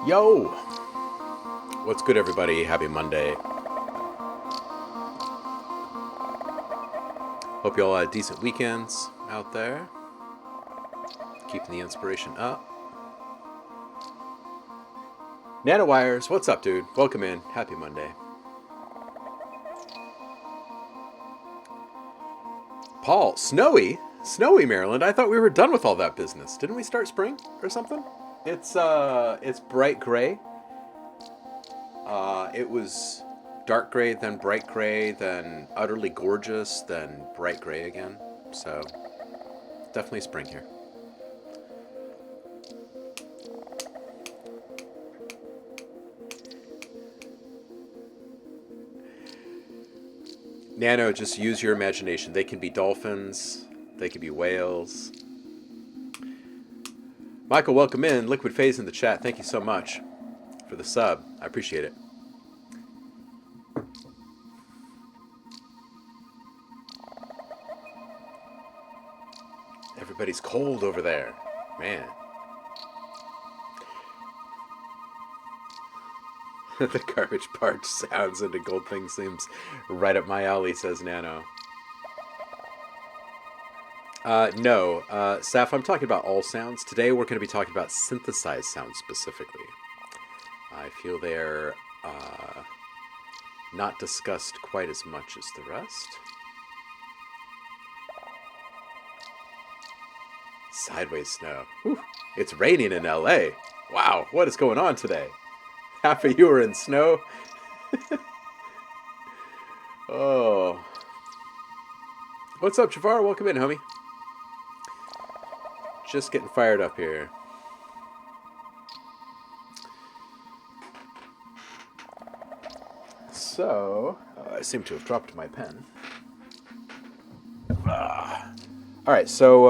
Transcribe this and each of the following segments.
Yo! What's good, everybody? Happy Monday. Hope you all had decent weekends out there. Keeping the inspiration up. Nanowires, what's up, dude? Welcome in. Happy Monday. Paul, snowy? Snowy Maryland? I thought we were done with all that business. Didn't we start spring or something? It's bright gray. It was dark gray, then bright gray, then utterly gorgeous, then bright gray again. So, definitely spring here. Nano, just use your imagination. They can be dolphins. They can be whales. Michael, welcome in. Liquid Phase in the chat. Thank you so much for the sub. I appreciate it. Everybody's cold over there. Man. The garbage barge sounds into gold thing seems right up my alley, says Nano. No, Saf, I'm talking about all sounds. Today we're going to be talking about synthesized sounds specifically. I feel they're not discussed quite as much as the rest. Sideways snow. Whew. It's raining in LA. Wow, what is going on today? Half of you are in snow. Oh. What's up, Javar? Welcome in, homie. Just getting fired up here. So, I seem to have dropped my pen. Alright, so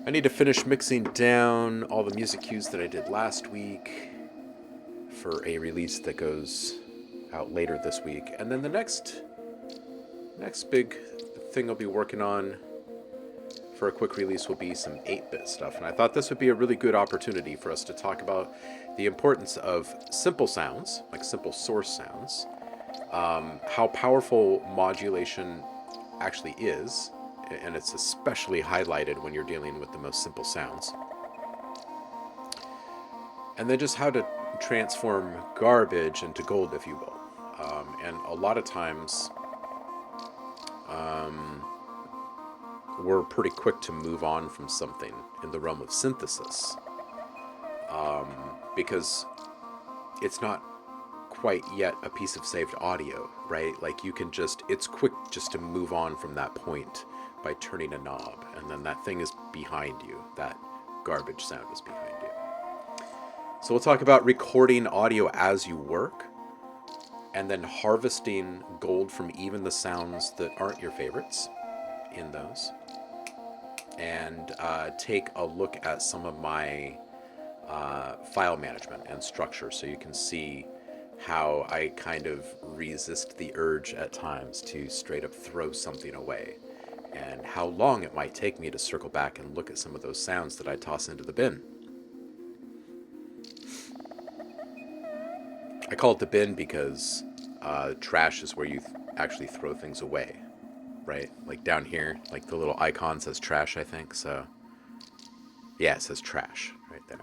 I need to finish mixing down all the music cues that I did last week for a release that goes out later this week. And then the next big thing I'll be working on for a quick release will be some 8-bit stuff. And I thought this would be a really good opportunity for us to talk about the importance of simple sounds, like simple source sounds, how powerful modulation actually is, and it's especially highlighted when you're dealing with the most simple sounds. And then just how to transform garbage into gold, if you will. And a lot of times, we're pretty quick to move on from something in the realm of synthesis, because it's not quite yet a piece of saved audio, right? Like you can just, it's quick just to move on from that point by turning a knob, and then that thing is behind you. That garbage sound is behind you. So we'll talk about recording audio as you work, and then harvesting gold from even the sounds that aren't your favorites in those, and take a look at some of my file management and structure so you can see how I kind of resist the urge at times to straight up throw something away, and how long it might take me to circle back and look at some of those sounds that I toss into the bin. I call it the bin because trash is where you actually throw things away, right? Like down here, like the little icon says trash, I think. So yeah, it says trash right there.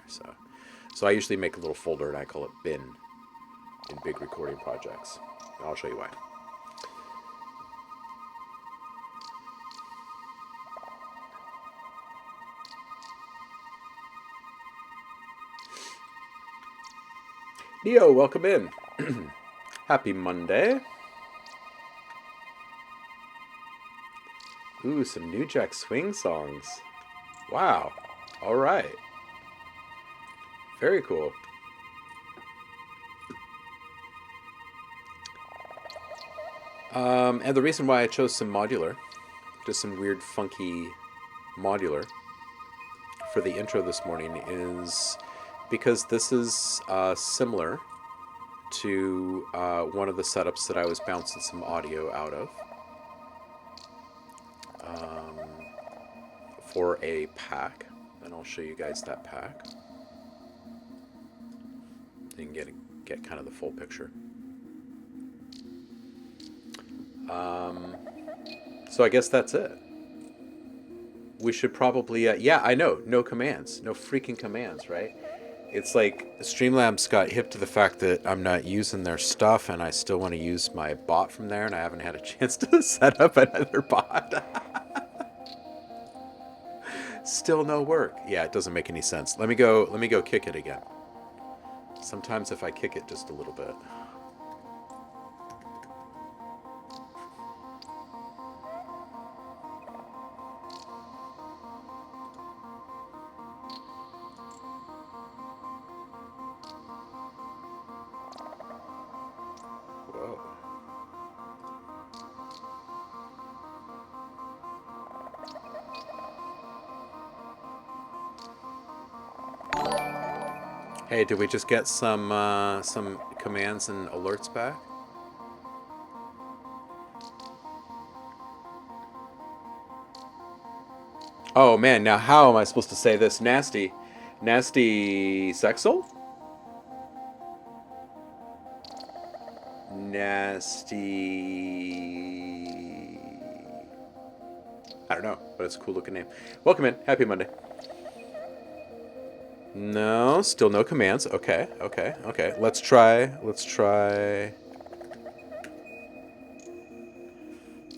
So I usually make a little folder and I call it bin in big recording projects. And I'll show you why. Neo, welcome in. Happy Monday. Ooh, some New Jack Swing songs. Wow. All right. Very cool. And the reason why I chose some modular, just some weird, funky modular for the intro this morning is because this is similar to one of the setups that I was bouncing some audio out of for a pack, and I'll show you guys that pack. You can get kind of the full picture. So I guess that's it. We should probably, yeah, I know, no commands, no freaking commands, right? It's like Streamlabs got hip to the fact that I'm not using their stuff, and I still want to use my bot from there, and I haven't had a chance to set up another bot. Still no work. Yeah, it doesn't make any sense. Let me go kick it again. Sometimes if I kick it just a little bit. Whoa. Hey, did we just get some commands and alerts back? Oh man, now how am I supposed to say this? Nasty sexual? Nasty. I don't know, but it's a cool looking name. Welcome in. Happy Monday. No, still no commands. Okay. Let's try.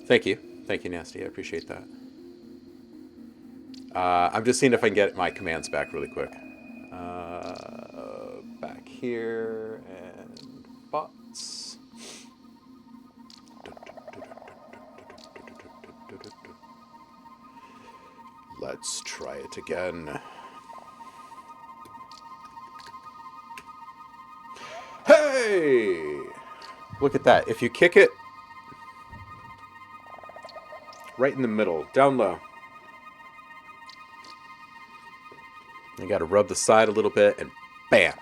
Thank you, Nasty. I appreciate that. I'm just seeing if I can get my commands back really quick. Back here and bots. Let's try it again. Hey! Look at that. If you kick it right in the middle, down low. You got to rub the side a little bit and bam.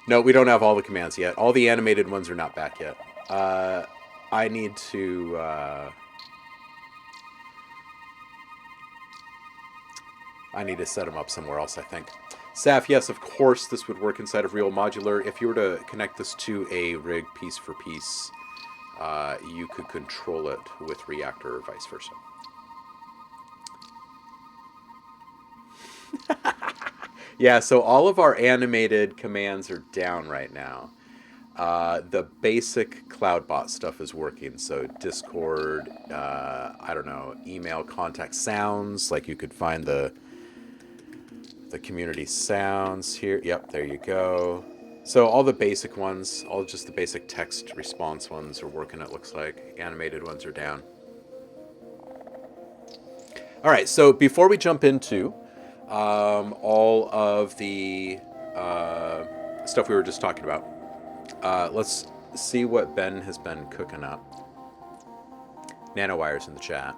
No, we don't have all the commands yet. All the animated ones are not back yet. I need to set them up somewhere else, I think. Saf, yes, of course this would work inside of Real Modular. If you were to connect this to a rig piece for piece, you could control it with Reaktor or vice versa. Yeah, so all of our animated commands are down right now. The basic CloudBot stuff is working. So Discord, I don't know, email, contact sounds. Like you could find the community sounds here. Yep, there you go. So all the basic ones, all just the basic text response ones are working, it looks like. Animated ones are down. All right, so before we jump into all of the stuff we were just talking about, let's see what Ben has been cooking up. Nanowires in the chat.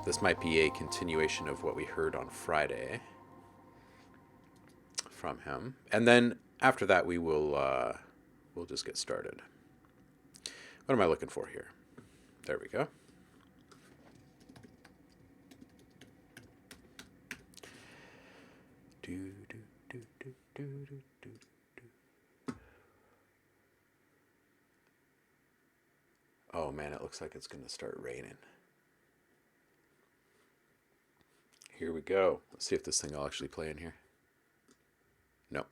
This might be a continuation of what we heard on Friday from him. And then after that, we will we'll just get started. What am I looking for here? There we go. Oh man, it looks like it's going to start raining. Here we go. Let's see if this thing will actually play in here. No.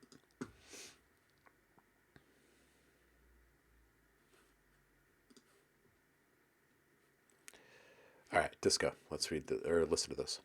All right, Disco. Let's read or listen to this.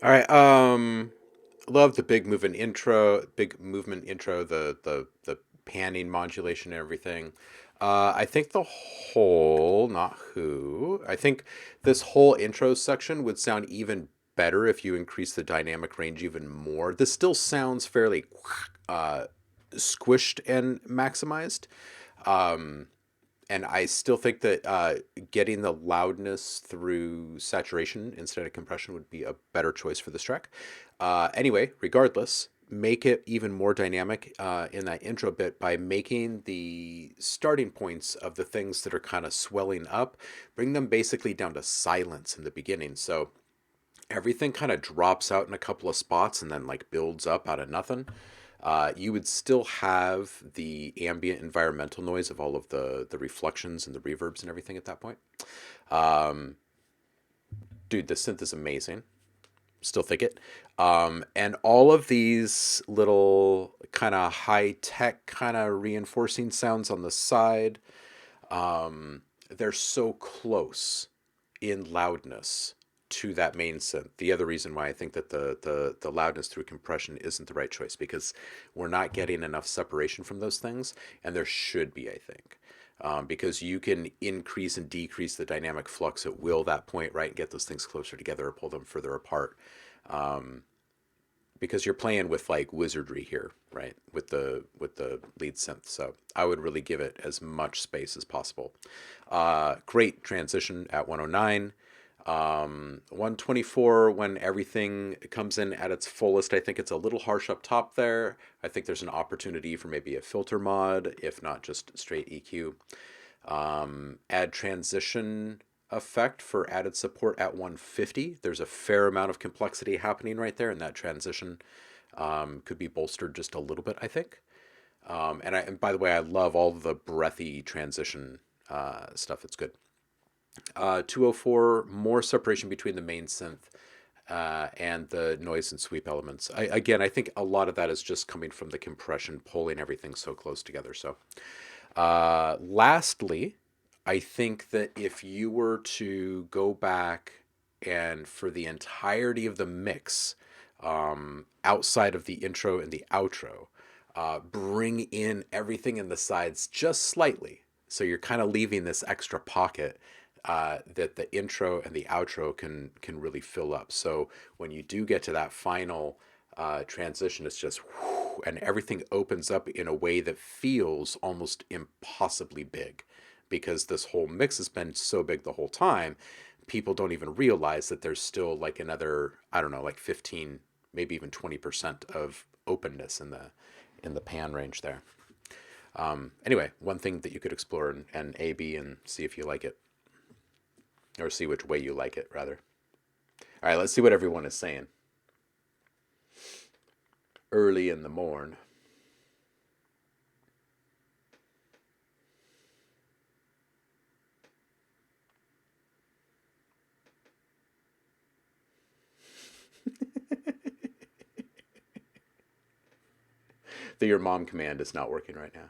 All right. Love the big movement intro, the panning modulation and everything. I think the whole, not who, I think this whole intro section would sound even better if you increase the dynamic range even more. This still sounds fairly uh, squished and maximized. Um, and I still think that getting the loudness through saturation instead of compression would be a better choice for this track. Anyway, regardless, make it even more dynamic in that intro bit by making the starting points of the things that are kind of swelling up, bring them basically down to silence in the beginning. So everything kind of drops out in a couple of spots and then like builds up out of nothing. You would still have the ambient environmental noise of all of the reflections and the reverbs and everything at that point. Um, Dude, the synth is amazing. Still think it. And all of these little kind of high tech, kind of reinforcing sounds on the side, they're so close in loudness to that main synth. The other reason why I think that the loudness through compression isn't the right choice because we're not getting enough separation from those things, and there should be, I think. Because you can increase and decrease the dynamic flux at will that point, right, and get those things closer together or pull them further apart. Um, because you're playing with like wizardry here, right? With the lead synth. So I would really give it as much space as possible. Great transition at 109. 124 when everything comes in at its fullest. I think it's a little harsh up top there. I think there's an opportunity for maybe a filter mod, if not just straight EQ. Add transition effect for added support at 150. There's a fair amount of complexity happening right there, and that transition could be bolstered just a little bit, I think. And by the way, I love all the breathy transition stuff. It's good. 204, more separation between the main synth and the noise and sweep elements. Again, I think a lot of that is just coming from the compression, pulling everything so close together. So lastly, I think that if you were to go back and for the entirety of the mix, outside of the intro and the outro, bring in everything in the sides just slightly. So you're kind of leaving this extra pocket that the intro and the outro can really fill up. So when you do get to that final transition, it's just whoosh, and everything opens up in a way that feels almost impossibly big because this whole mix has been so big the whole time. People don't even realize that there's still like another, I don't know, like 15, maybe even 20% of openness in the pan range there. Anyway, one thing that you could explore and A B and see if you like it, or see which way you like it rather. All right, let's see what everyone is saying early in the morn. The your mom command is not working right now.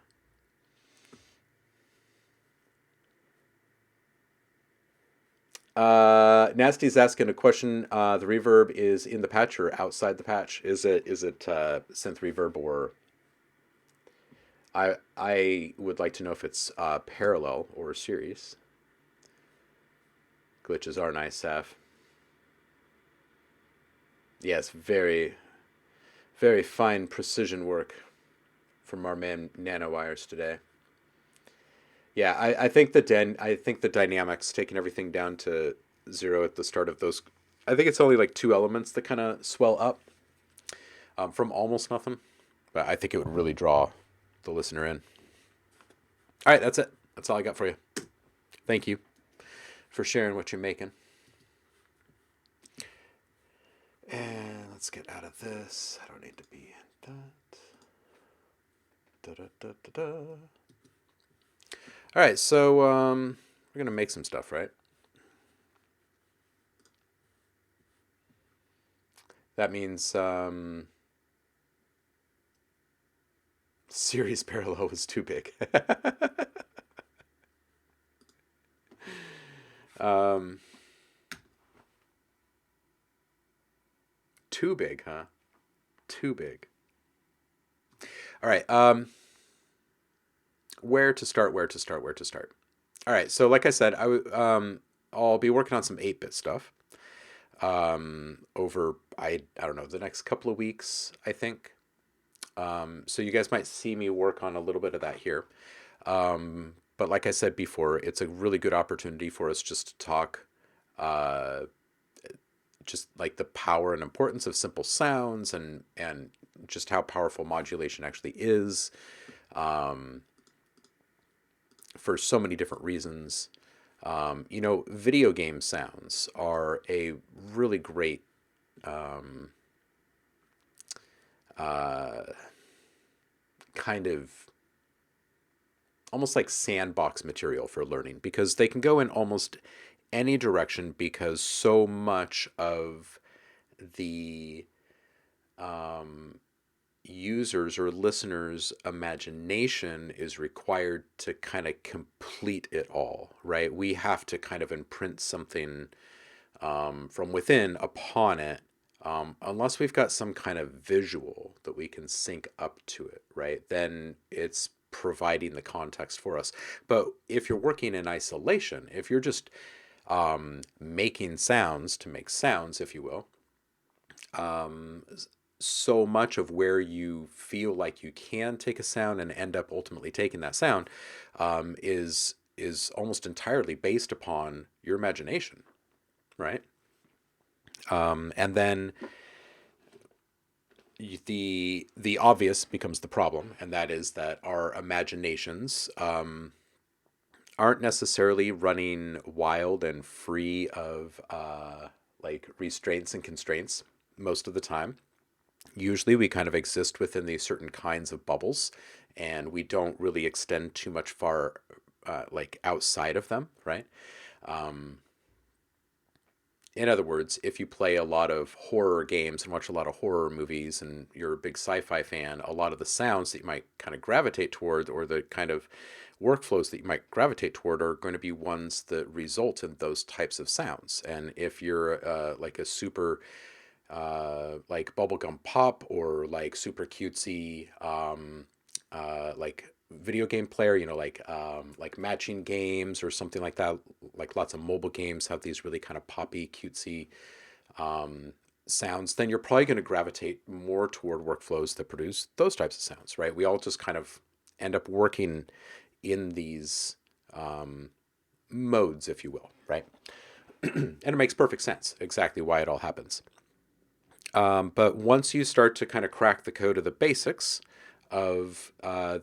Nasty's asking a question. The reverb is in the patch or outside the patch? Is it synth reverb or I would like to know if it's parallel or series. Glitches are nice, Saf. Yes, very very fine precision work from our man nanowires today. Yeah, I think the dynamics taking everything down to zero at the start of those. I think it's only like two elements that kind of swell up from almost nothing, but I think it would really draw the listener in. All right, that's it. That's all I got for you. Thank you for sharing what you're making. And let's get out of this. I don't need to be in that. Da, da, da, da, da. All right, so we're gonna make some stuff, right? That means series parallel was too big. um, Too big, huh? Too big. All right. Where to start? Where to start? Where to start? All right. So, like I said, I'll be working on some 8-bit stuff over I don't know, the next couple of weeks, I think. So you guys might see me work on a little bit of that here. But like I said before, it's a really good opportunity for us just to talk, uh, just like the power and importance of simple sounds, and just how powerful modulation actually is, um, for so many different reasons. Video game sounds are a really great, um, uh, kind of almost like sandbox material for learning, because they can go in almost any direction, because so much of the um, users or listeners' imagination is required to kind of complete it all, right? We have to kind of imprint something from within upon it, unless we've got some kind of visual that we can sync up to it, right? Then it's providing the context for us. But if you're working in isolation, if you're just making sounds to make sounds, if you will, um, so much of where you feel like you can take a sound and end up ultimately taking that sound, is almost entirely based upon your imagination, right? And then the obvious becomes the problem, and that is that our imaginations aren't necessarily running wild and free of like restraints and constraints most of the time. Usually, we kind of exist within these certain kinds of bubbles, and we don't really extend too much far, like outside of them, right? Um, in other words, if you play a lot of horror games and watch a lot of horror movies and you're a big sci-fi fan, a lot of the sounds that you might kind of gravitate toward, or the kind of workflows that you might gravitate toward, are going to be ones that result in those types of sounds. And if you're like a super like bubblegum pop, or like super cutesy, like video game player, like matching games or something like that. Like lots of mobile games have these really kind of poppy, cutesy um, sounds. Then you're probably going to gravitate more toward workflows that produce those types of sounds, right? We all just kind of end up working in these modes, if you will, right? And it makes perfect sense exactly why it all happens. But once you start to kind of crack the code of the basics of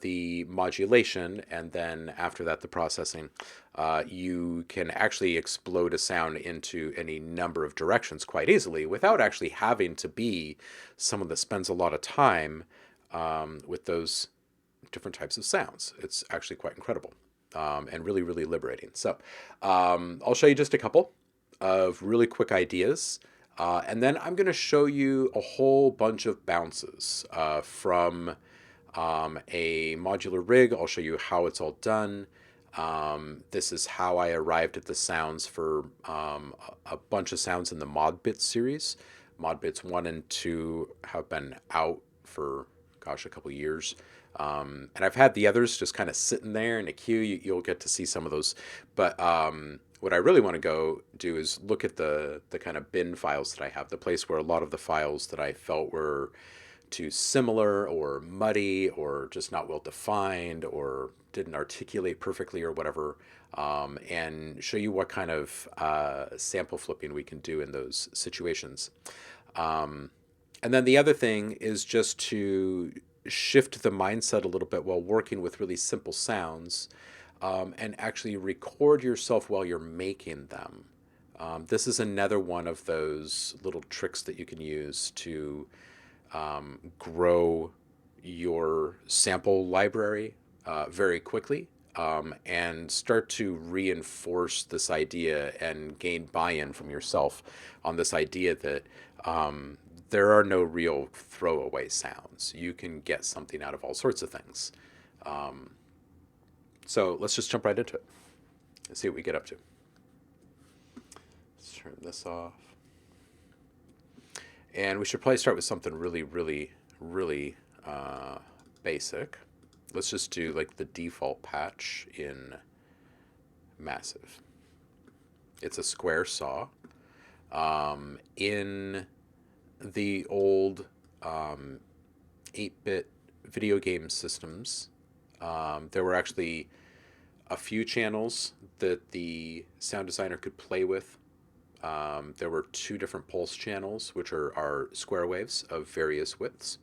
the modulation, and then after that the processing, you can actually explode a sound into any number of directions quite easily, without actually having to be someone that spends a lot of time with those different types of sounds. It's actually quite incredible, and really, really liberating. So I'll show you just a couple of really quick ideas. And then I'm going to show you a whole bunch of bounces from a modular rig. I'll show you how it's all done. This is how I arrived at the sounds for a bunch of sounds in the ModBits series. ModBits 1 and 2 have been out for, gosh, a couple years. And I've had the others just kind of sitting there in a queue. You'll get to see some of those. But what I really want to go do is look at the kind of bin files that I have, the place where a lot of the files that I felt were too similar, or muddy, or just not well defined, or didn't articulate perfectly, or whatever, and show you what kind of sample flipping we can do in those situations. And then the other thing is just to shift the mindset a little bit while working with really simple sounds, and actually record yourself while you're making them. This is another one of those little tricks that you can use to grow your sample library very quickly, and start to reinforce this idea and gain buy-in from yourself on this idea that there are no real throwaway sounds. You can get something out of all sorts of things. So let's just jump right into it and see what we get up to. Let's turn this off. And we should probably start with something really, basic. Let's just do like the default patch in Massive. It's a square saw. In the old 8-bit video game systems, there were actually a few channels that the sound designer could play with. There were 2 different pulse channels, which are square waves of various widths.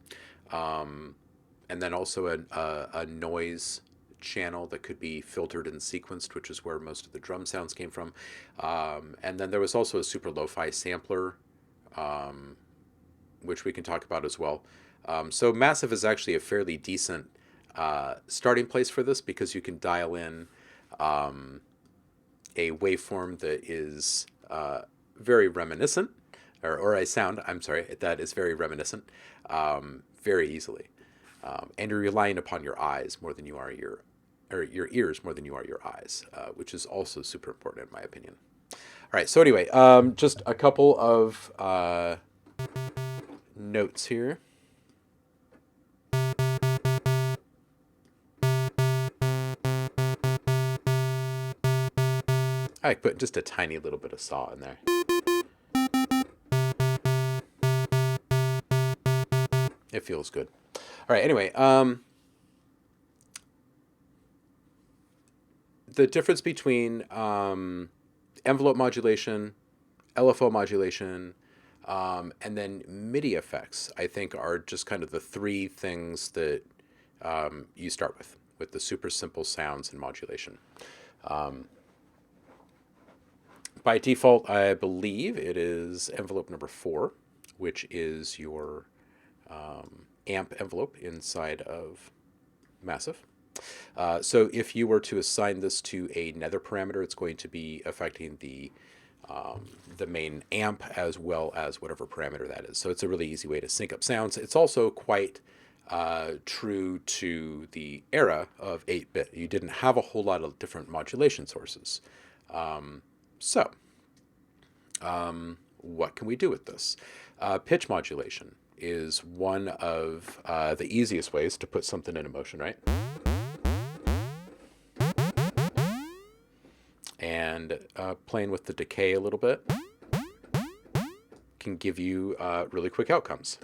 And then also a noise channel that could be filtered and sequenced, which is where most of the drum sounds came from. And then there was also a super lo-fi sampler, which we can talk about as well. So Massive is actually a fairly decent starting place for this, because you can dial in a waveform that is very reminiscent, or a sound, I'm sorry, that is very reminiscent, very easily. And you're relying upon your eyes more than you are your ears more than you are your eyes, which is also super important in my opinion. All right, so anyway, just a couple of notes here. I put just a tiny little bit of saw in there. It feels good. All right, anyway, the difference between envelope modulation, LFO modulation, and then MIDI effects, I think, are just kind of the 3 things that you start with the super simple sounds and modulation. By default, I believe it is envelope number 4, which is your amp envelope inside of Massive. So if you were to assign this to another parameter, it's going to be affecting the main amp as well as whatever parameter that is. So it's a really easy way to sync up sounds. It's also quite true to the era of 8-bit. You didn't have a whole lot of different modulation sources. So what can we do with this? Pitch modulation is one of the easiest ways to put something into motion, right? And playing with the decay a little bit can give you really quick outcomes.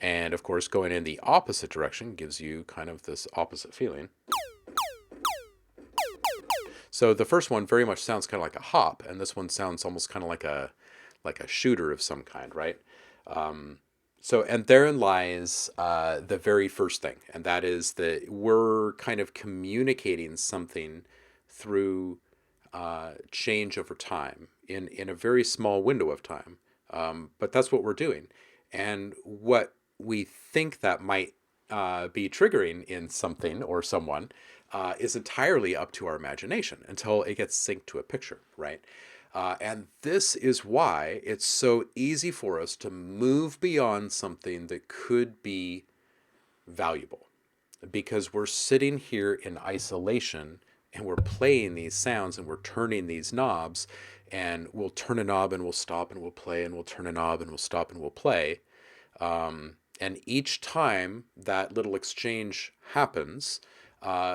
And of course, going in the opposite direction gives you kind of this opposite feeling. So the first one very much sounds kind of like a hop, and this one sounds almost kind of like a shooter of some kind, right? So, and therein lies the very first thing, and that is that we're kind of communicating something through change over time in a very small window of time. But that's what we're doing. And what we think that might be triggering in something or someone is entirely up to our imagination until it gets synced to a picture, right? And this is why it's so easy for us to move beyond something that could be valuable, because we're sitting here in isolation and we're playing these sounds and we're turning these knobs, and we'll turn a knob and we'll stop and we'll play, and we'll turn a knob and we'll stop and we'll play. And each time that little exchange happens,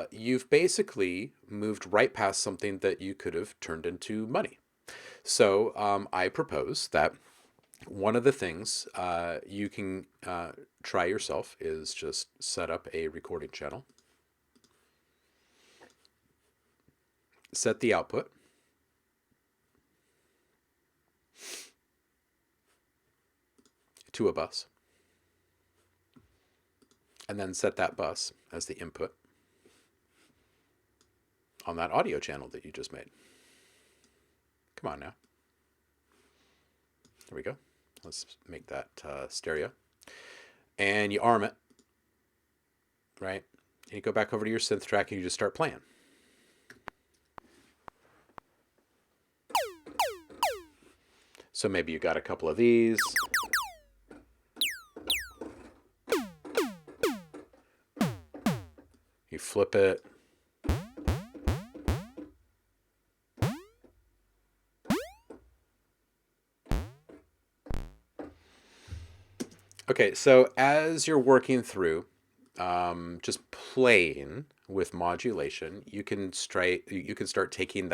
you've basically moved right past something that you could have turned into money. So I propose that one of the things you can try yourself is just set up a recording channel, set the output, to a bus, and then set that bus as the input on that audio channel that you just made. Come on now. There we go. Let's make that stereo. And you arm it, right? And you go back over to your synth track and you just start playing. So maybe you got a couple of these. You flip it. Okay, so as you're working through, just playing with modulation, you can start taking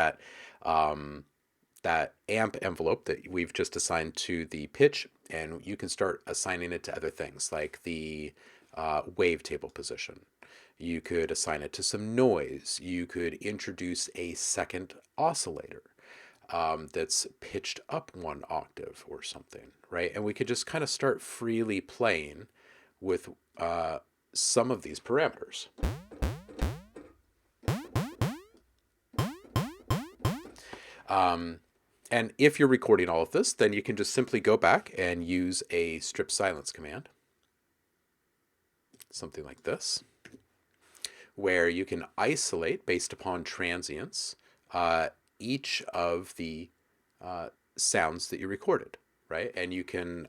um, that amp envelope that we've just assigned to the pitch, and you can start assigning it to other things like the wavetable position. You could assign it to some noise. You could introduce a second oscillator that's pitched up one octave or something, right? And we could just kind of start freely playing with some of these parameters. Um, and if you're recording all of this, then you can just simply go back and use a strip silence command, something like this, where you can isolate based upon transients each of the uh, sounds that you recorded, right? And you can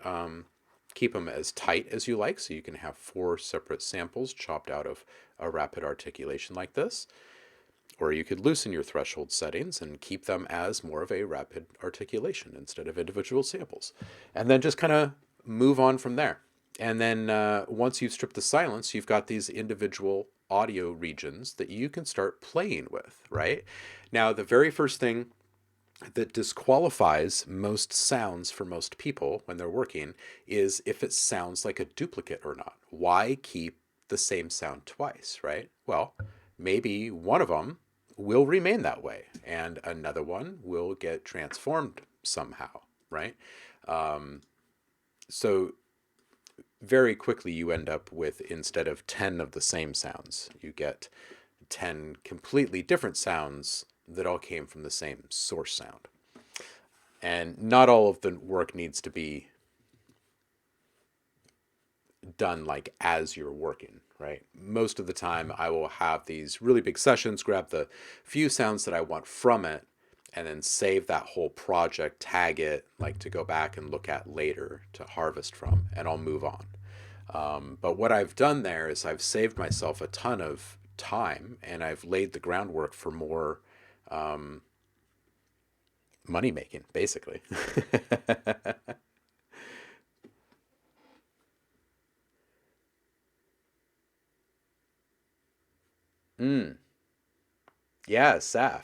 keep them as tight as you like. So you can have 4 separate samples chopped out of a rapid articulation like this. Or you could loosen your threshold settings and keep them as more of a rapid articulation instead of individual samples. And then just kind of move on from there. And then once you've stripped the silence, you've got these individual audio regions that you can start playing with, right? Now, the very first thing that disqualifies most sounds for most people when they're working is if it sounds like a duplicate or not. Why keep the same sound twice, right? Well, maybe one of them will remain that way and another one will get transformed somehow, right? So very quickly you end up with, instead of 10 of the same sounds, you get 10 completely different sounds that all came from the same source sound. And not all of the work needs to be done like as you're working, right? Most of the time I will have these really big sessions, grab the few sounds that I want from it, and then save that whole project, tag it, like to go back and look at later to harvest from, and I'll move on. But what I've done there is I've saved myself a ton of time and I've laid the groundwork for more money making, basically. Mm, yeah, Saf.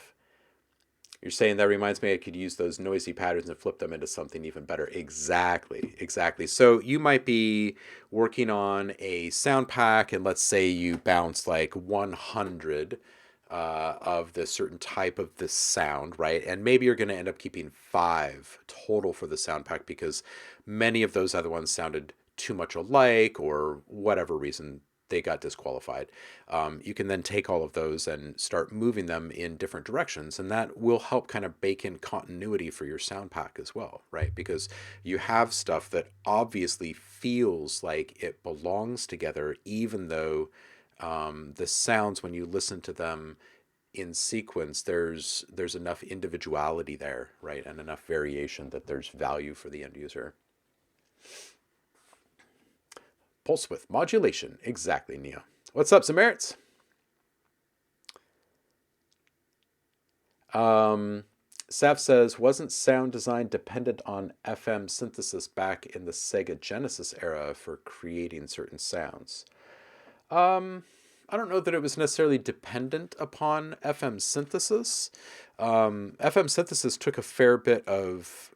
You're saying that reminds me I could use those noisy patterns and flip them into something even better. Exactly, exactly. So you might be working on a sound pack, and let's say you bounce like 100 of this certain type of this sound, right? And maybe you're going to end up keeping 5 total for the sound pack because many of those other ones sounded too much alike or whatever reason they got disqualified. You can then take all of those and start moving them in different directions, and that will help kind of bake in continuity for your sound pack as well, right? Because you have stuff that obviously feels like it belongs together, even though the sounds, when you listen to them in sequence, there's enough individuality there, right, and enough variation that there's value for the end user. Pulse width modulation, exactly, Neo. What's up, Samaritans? Saf says, wasn't sound design dependent on FM synthesis back in the Sega Genesis era for creating certain sounds? I don't know that it was necessarily dependent upon FM synthesis. FM synthesis took a fair bit of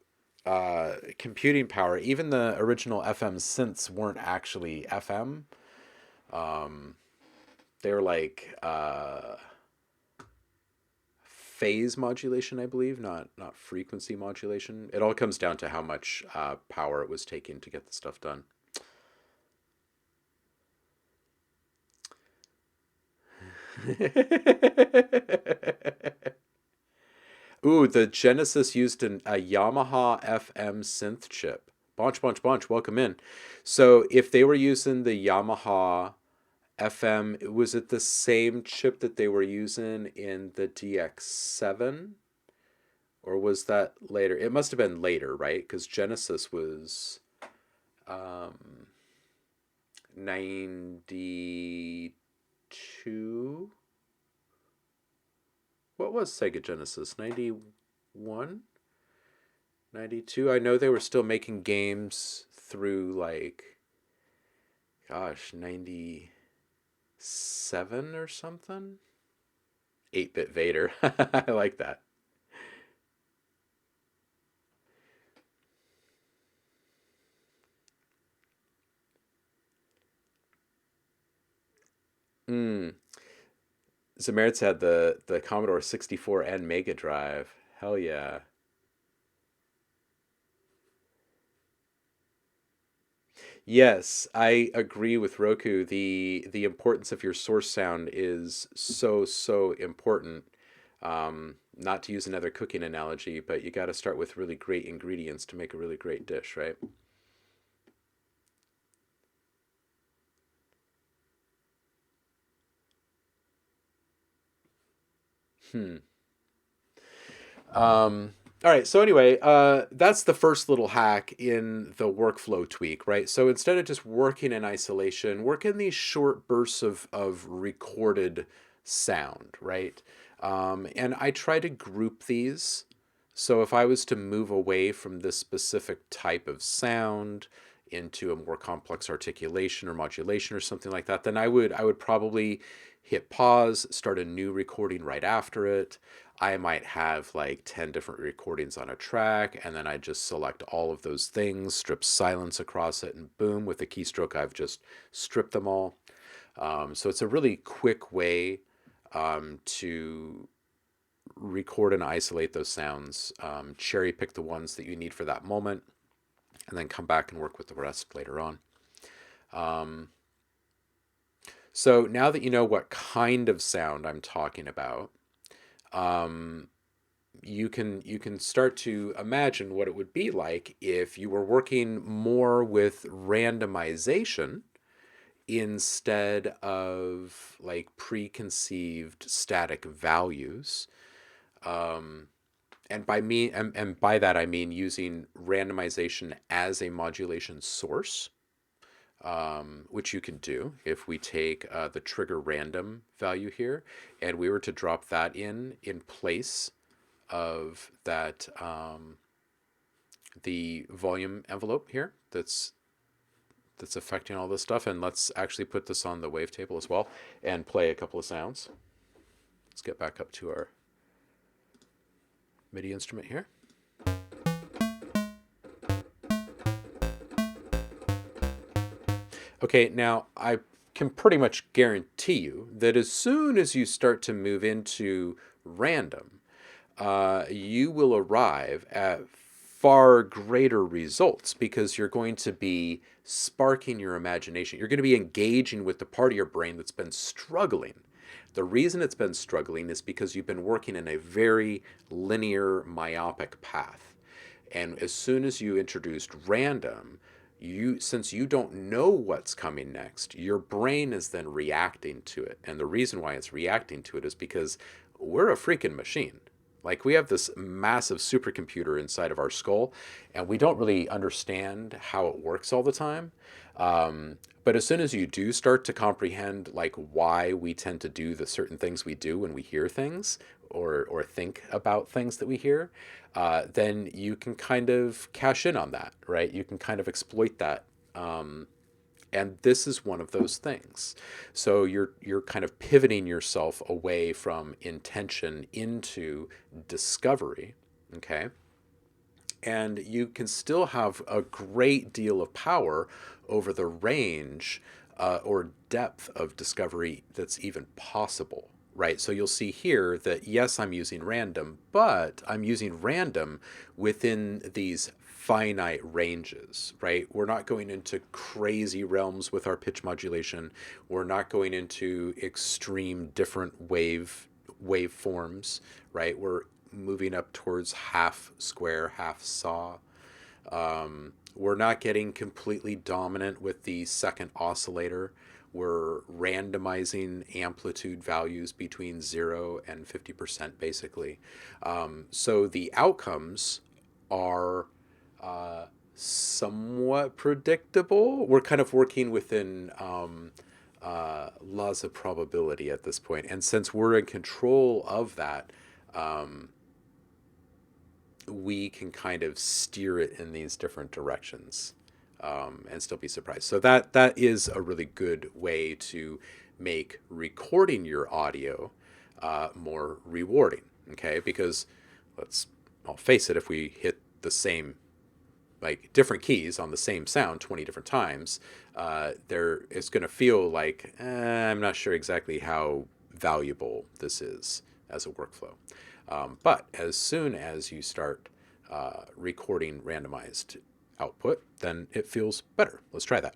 computing power. Even the original FM synths weren't actually FM. They were like phase modulation, I believe, not frequency modulation. It all comes down to how much power it was taking to get the stuff done. Ooh, the Genesis used a Yamaha FM synth chip. Bunch, welcome in. So if they were using the Yamaha FM, was it the same chip that they were using in the DX7? Or was that later? It must have been later, right? Because Genesis was 92. What was Sega Genesis? 91? 92? I know they were still making games through like gosh, 97 or something. 8-bit Vader. I like that. Mm. Zamerit's had the Commodore 64 and Mega Drive. Hell yeah. Yes, I agree with Roku. The importance of your source sound is so important. Not to use another cooking analogy, but you got to start with really great ingredients to make a really great dish, right? Hmm. All right. So anyway, that's the first little hack in the workflow tweak, right? So instead of just working in isolation, work in these short bursts of recorded sound, right? And I try to group these. So if I was to move away from this specific type of sound into a more complex articulation or modulation or something like that, then I would probably hit pause, start a new recording right after it. I might have like 10 different recordings on a track, and then I just select all of those things, strip silence across it, and boom, with a keystroke, I've just stripped them all. So it's a really quick way to record and isolate those sounds, cherry pick the ones that you need for that moment, and then come back and work with the rest later on. Um, so now that you know what kind of sound I'm talking about, um, you can start to imagine what it would be like if you were working more with randomization instead of like preconceived static values. Um, and by that I mean using randomization as a modulation source, which you can do if we take the trigger random value here and we were to drop that in place of that the volume envelope here that's affecting all this stuff. And let's actually put this on the wavetable as well and play a couple of sounds. Let's get back up to our MIDI instrument here. Okay, now I can pretty much guarantee you that as soon as you start to move into random, you will arrive at far greater results because you're going to be sparking your imagination. You're going to be engaging with the part of your brain that's been struggling. The reason it's been struggling is because you've been working in a very linear, myopic path. And as soon as you introduced random, since you don't know what's coming next, your brain is then reacting to it. And the reason why it's reacting to it is because we're a freaking machine. Like we have this massive supercomputer inside of our skull, and we don't really understand how it works all the time. But as soon as you do start to comprehend like why we tend to do the certain things we do when we hear things or think about things that we hear, then you can kind of cash in on that, right? You can kind of exploit that. And this is one of those things. So you're kind of pivoting yourself away from intention into discovery, okay? And you can still have a great deal of power over the range or depth of discovery that's even possible, right? So you'll see here that yes, I'm using random, but I'm using random within these finite ranges, right? We're not going into crazy realms with our pitch modulation. We're not going into extreme different waveforms, right? We're moving up towards half square, half saw. We're not getting completely dominant with the second oscillator. We're randomizing amplitude values between 0 and 50% basically. So the outcomes are somewhat predictable. We're kind of working within laws of probability at this point. And since we're in control of that, we can kind of steer it in these different directions. and still be surprised. So that is a really good way to make recording your audio more rewarding. Okay, because I'll face it, if we hit the same, like, different keys on the same sound 20 different times, there it's going to feel like I'm not sure exactly how valuable this is as a workflow. But as soon as you start recording randomized output, then it feels better. Let's try that.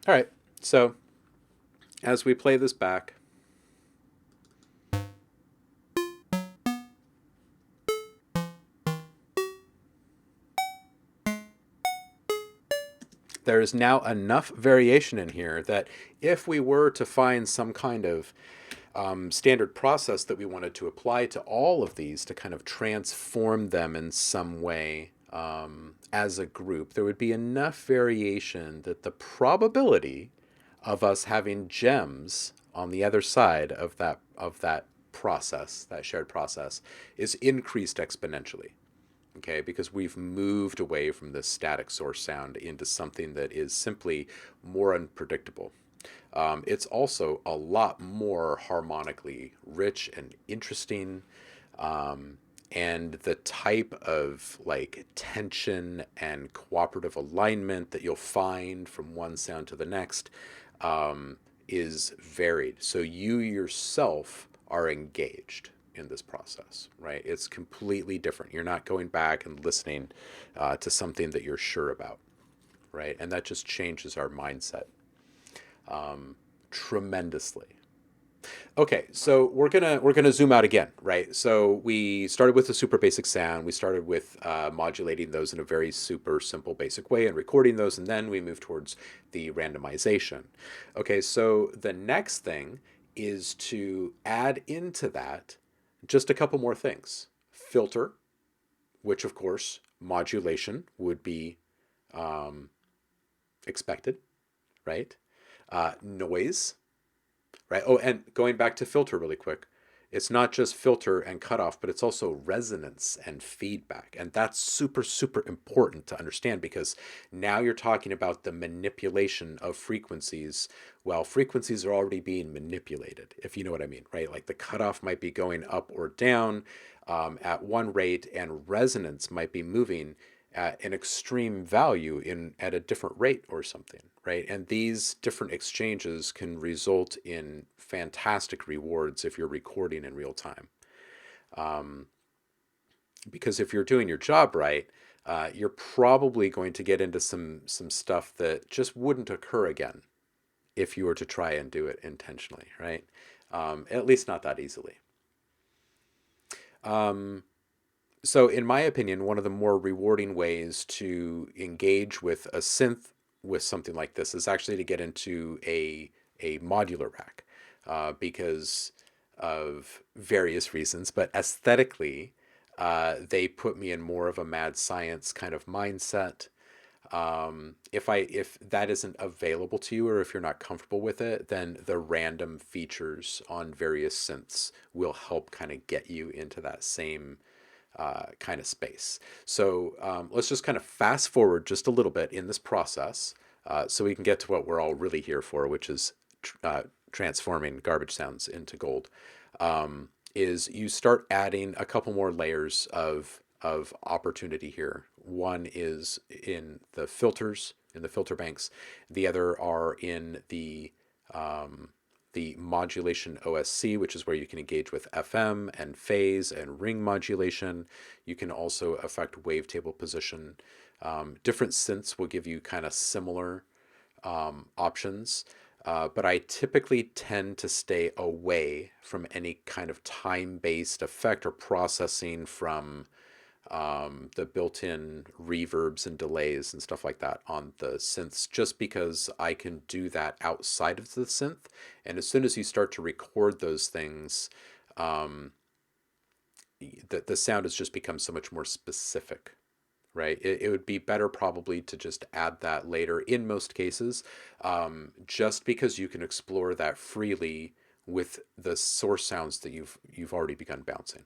All right, so as we play this back, there is now enough variation in here that if we were to find some kind of standard process that we wanted to apply to all of these to kind of transform them in some way as a group, there would be enough variation that the probability of us having gems on the other side of that process, that shared process, is increased exponentially. Okay, because we've moved away from this static source sound into something that is simply more unpredictable. It's also a lot more harmonically rich and interesting. And the type of like tension and cooperative alignment that you'll find from one sound to the next is varied. So you yourself are engaged in this process, right? It's completely different. You're not going back and listening to something that you're sure about, right? And that just changes our mindset tremendously. Okay, so we're gonna zoom out again, right? So we started with a super basic sound. We started with modulating those in a very super simple basic way and recording those, and then we moved towards the randomization. Okay, so the next thing is to add into that just a couple more things. Filter, which of course modulation would be expected, right? Noise, right? Oh, and going back to filter really quick, it's not just filter and cutoff, but it's also resonance and feedback. And that's super, super important to understand because now you're talking about the manipulation of frequencies. Well, frequencies are already being manipulated, if you know what I mean, right? Like the cutoff might be going up or down at one rate, and resonance might be moving at an extreme value in at a different rate or something, right? And these different exchanges can result in fantastic rewards if you're recording in real time. Because if you're doing your job right, you're probably going to get into some stuff that just wouldn't occur again if you were to try and do it intentionally, right? At least not that easily. So, in my opinion, one of the more rewarding ways to engage with a synth with something like this is actually to get into a modular rack because of various reasons, but aesthetically, they put me in more of a mad science kind of mindset. If that isn't available to you or if you're not comfortable with it, then the random features on various synths will help kind of get you into that same kind of space. So let's just kind of fast forward just a little bit in this process so we can get to what we're all really here for, which is transforming garbage sounds into gold. Is you start adding a couple more layers of opportunity here. One is in the filters, in the filter banks. The other are in the modulation OSC, which is where you can engage with FM and phase and ring modulation. You can also affect wavetable position. Different synths will give you kind of similar options, but I typically tend to stay away from any kind of time-based effect or processing from the built-in reverbs and delays and stuff like that on the synths, just because I can do that outside of the synth. And as soon as you start to record those things, the sound has just become so much more specific, right? It would be better probably to just add that later in most cases, just because you can explore that freely with the source sounds that you've already begun bouncing.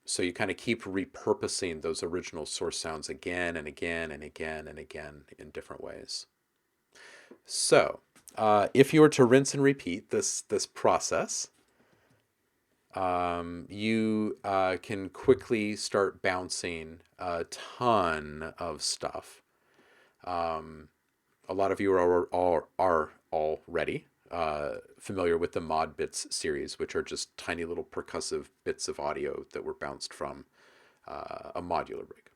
So you kind of keep repurposing those original source sounds again and again and again and again in different ways. So if you were to rinse and repeat this process, you can quickly start bouncing a ton of stuff. A lot of you are already familiar with the mod bits series, which are just tiny little percussive bits of audio that were bounced from a modular rig.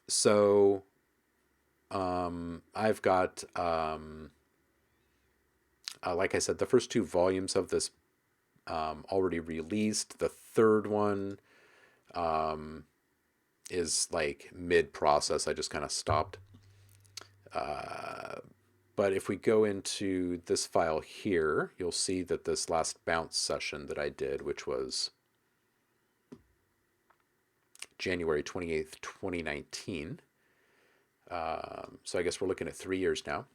So I've got, like I said, the first two volumes of this already released. The third one is like mid-process. I just kind of stopped. But if we go into this file here, you'll see that this last bounce session that I did, which was January 28th, 2019. So I guess we're looking at 3 years now.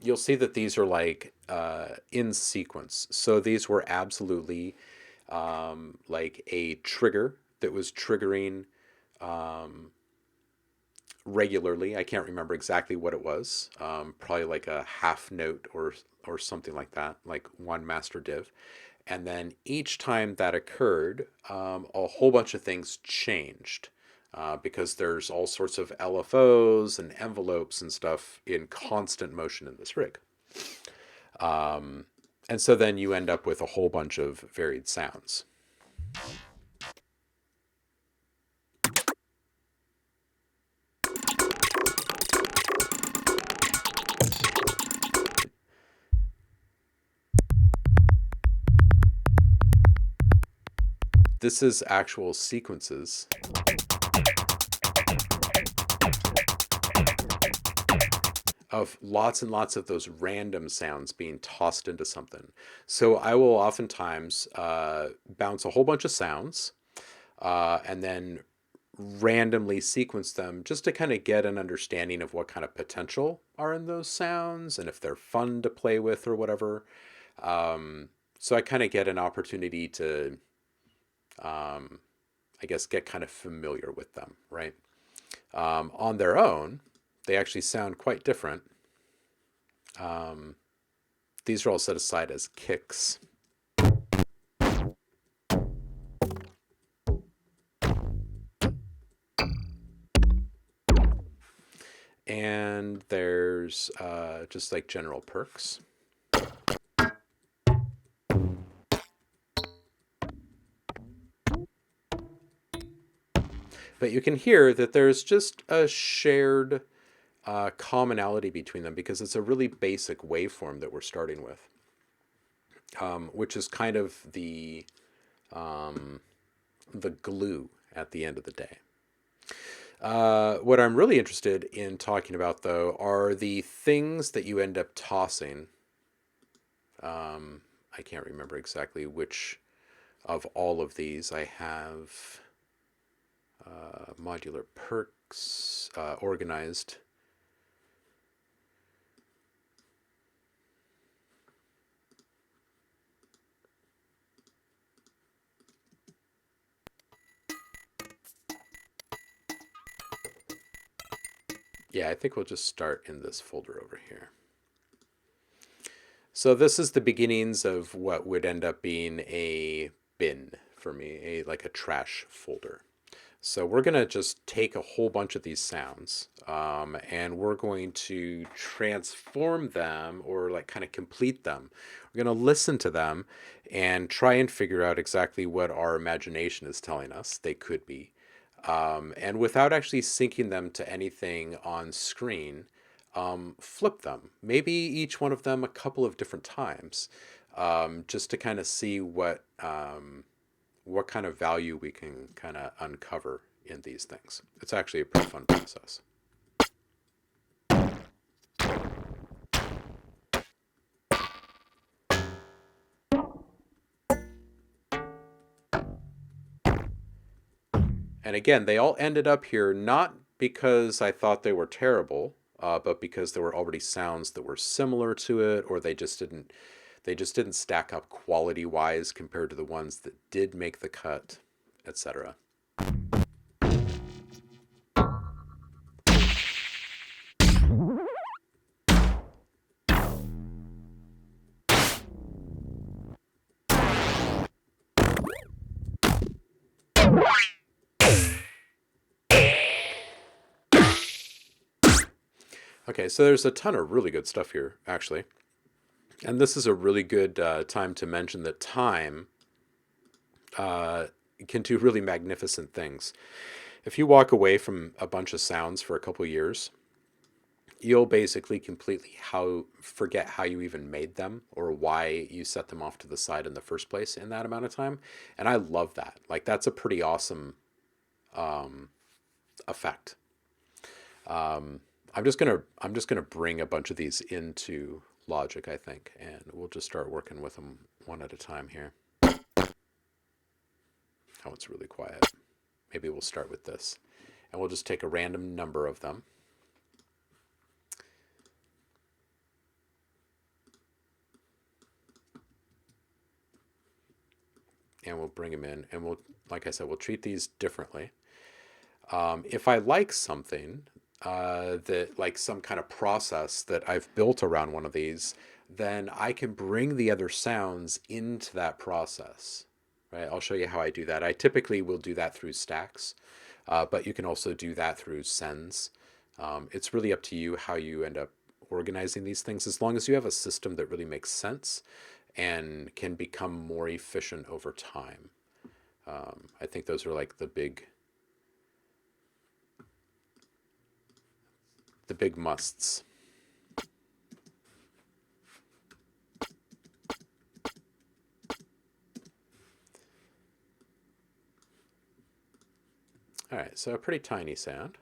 You'll see that these are like in sequence. So these were absolutely like a trigger that was triggering regularly. I can't remember exactly what it was. Probably like a half note or something like that, like one master div. And then each time that occurred, a whole bunch of things changed. Because there's all sorts of LFOs and envelopes and stuff in constant motion in this rig. And so then you end up with a whole bunch of varied sounds. This is actual sequences of lots and lots of those random sounds being tossed into something. So I will oftentimes bounce a whole bunch of sounds and then randomly sequence them just to kind of get an understanding of what kind of potential are in those sounds and if they're fun to play with or whatever. So I kind of get an opportunity to, I guess, get kind of familiar with them, right? On their own, they actually sound quite different. These are all set aside as kicks. And there's just like general perks. But you can hear that there's just a shared commonality between them because it's a really basic waveform that we're starting with, which is kind of the glue at the end of the day. What I'm really interested in talking about, though, are the things that you end up tossing. I can't remember exactly which of all of these. I have modular perks organized. Yeah, I think we'll just start in this folder over here. So this is the beginnings of what would end up being a bin for me, like a trash folder. So we're going to just take a whole bunch of these sounds and we're going to transform them or like kind of complete them. We're going to listen to them and try and figure out exactly what our imagination is telling us they could be. And without actually syncing them to anything on screen, flip them. Maybe each one of them a couple of different times, just to kind of see what kind of value we can kind of uncover in these things. It's actually a pretty fun process. And again, they all ended up here not because I thought they were terrible, but because there were already sounds that were similar to it, or they just didn't stack up quality wise compared to the ones that did make the cut, etc. Okay, so there's a ton of really good stuff here, actually. And this is a really good time to mention that time uh, can do really magnificent things. If you walk away from a bunch of sounds for a couple years, you'll basically completely forget how you even made them or why you set them off to the side in the first place in that amount of time. And I love that. Like that's a pretty awesome effect. I'm just gonna bring a bunch of these into Logic, I think, and we'll just start working with them one at a time here. Oh, it's really quiet. Maybe we'll start with this, and we'll just take a random number of them. And we'll bring them in, and we'll, like I said, we'll treat these differently. If I like something, that like some kind of process that I've built around one of these, then I can bring the other sounds into that process. Right? I'll show you how I do that. I typically will do that through stacks, but you can also do that through sends. It's really up to you how you end up organizing these things, as long as you have a system that really makes sense and can become more efficient over time. I think those are like the big musts. All right, so a pretty tiny sound.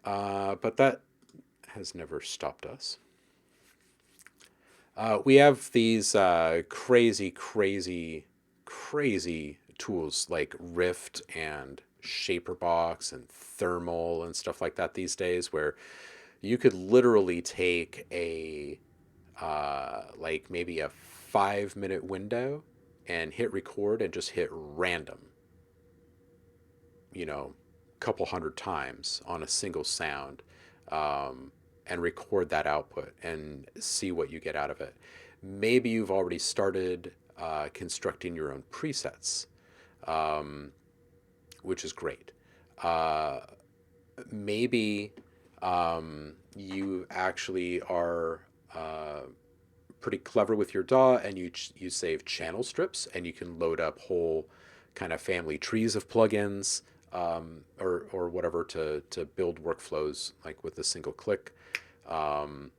But that has never stopped us. We have these crazy, crazy, crazy tools like Rift and Shaperbox and Thermal and stuff like that these days, where you could literally take a like maybe a 5-minute window and hit record and just hit random, couple hundred times on a single sound, and record that output and see what you get out of it. Maybe you've already started constructing your own presets, which is great. Uh, Maybe you actually are pretty clever with your DAW, and you save channel strips, and you can load up whole kind of family trees of plugins, or whatever to build workflows like with a single click. Um,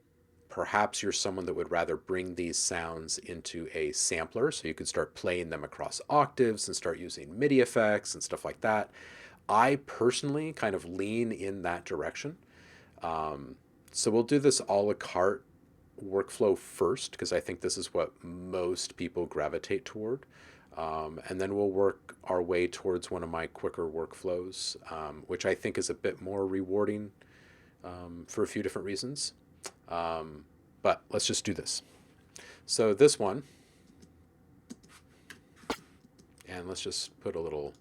Perhaps you're someone that would rather bring these sounds into a sampler, so you could start playing them across octaves and start using MIDI effects and stuff like that. I personally kind of lean in that direction. So we'll do this a la carte workflow first, because I think this is what most people gravitate toward. And then we'll work our way towards one of my quicker workflows, which I think is a bit more rewarding, for a few different reasons. But let's just do this. So this one, and let's just put a little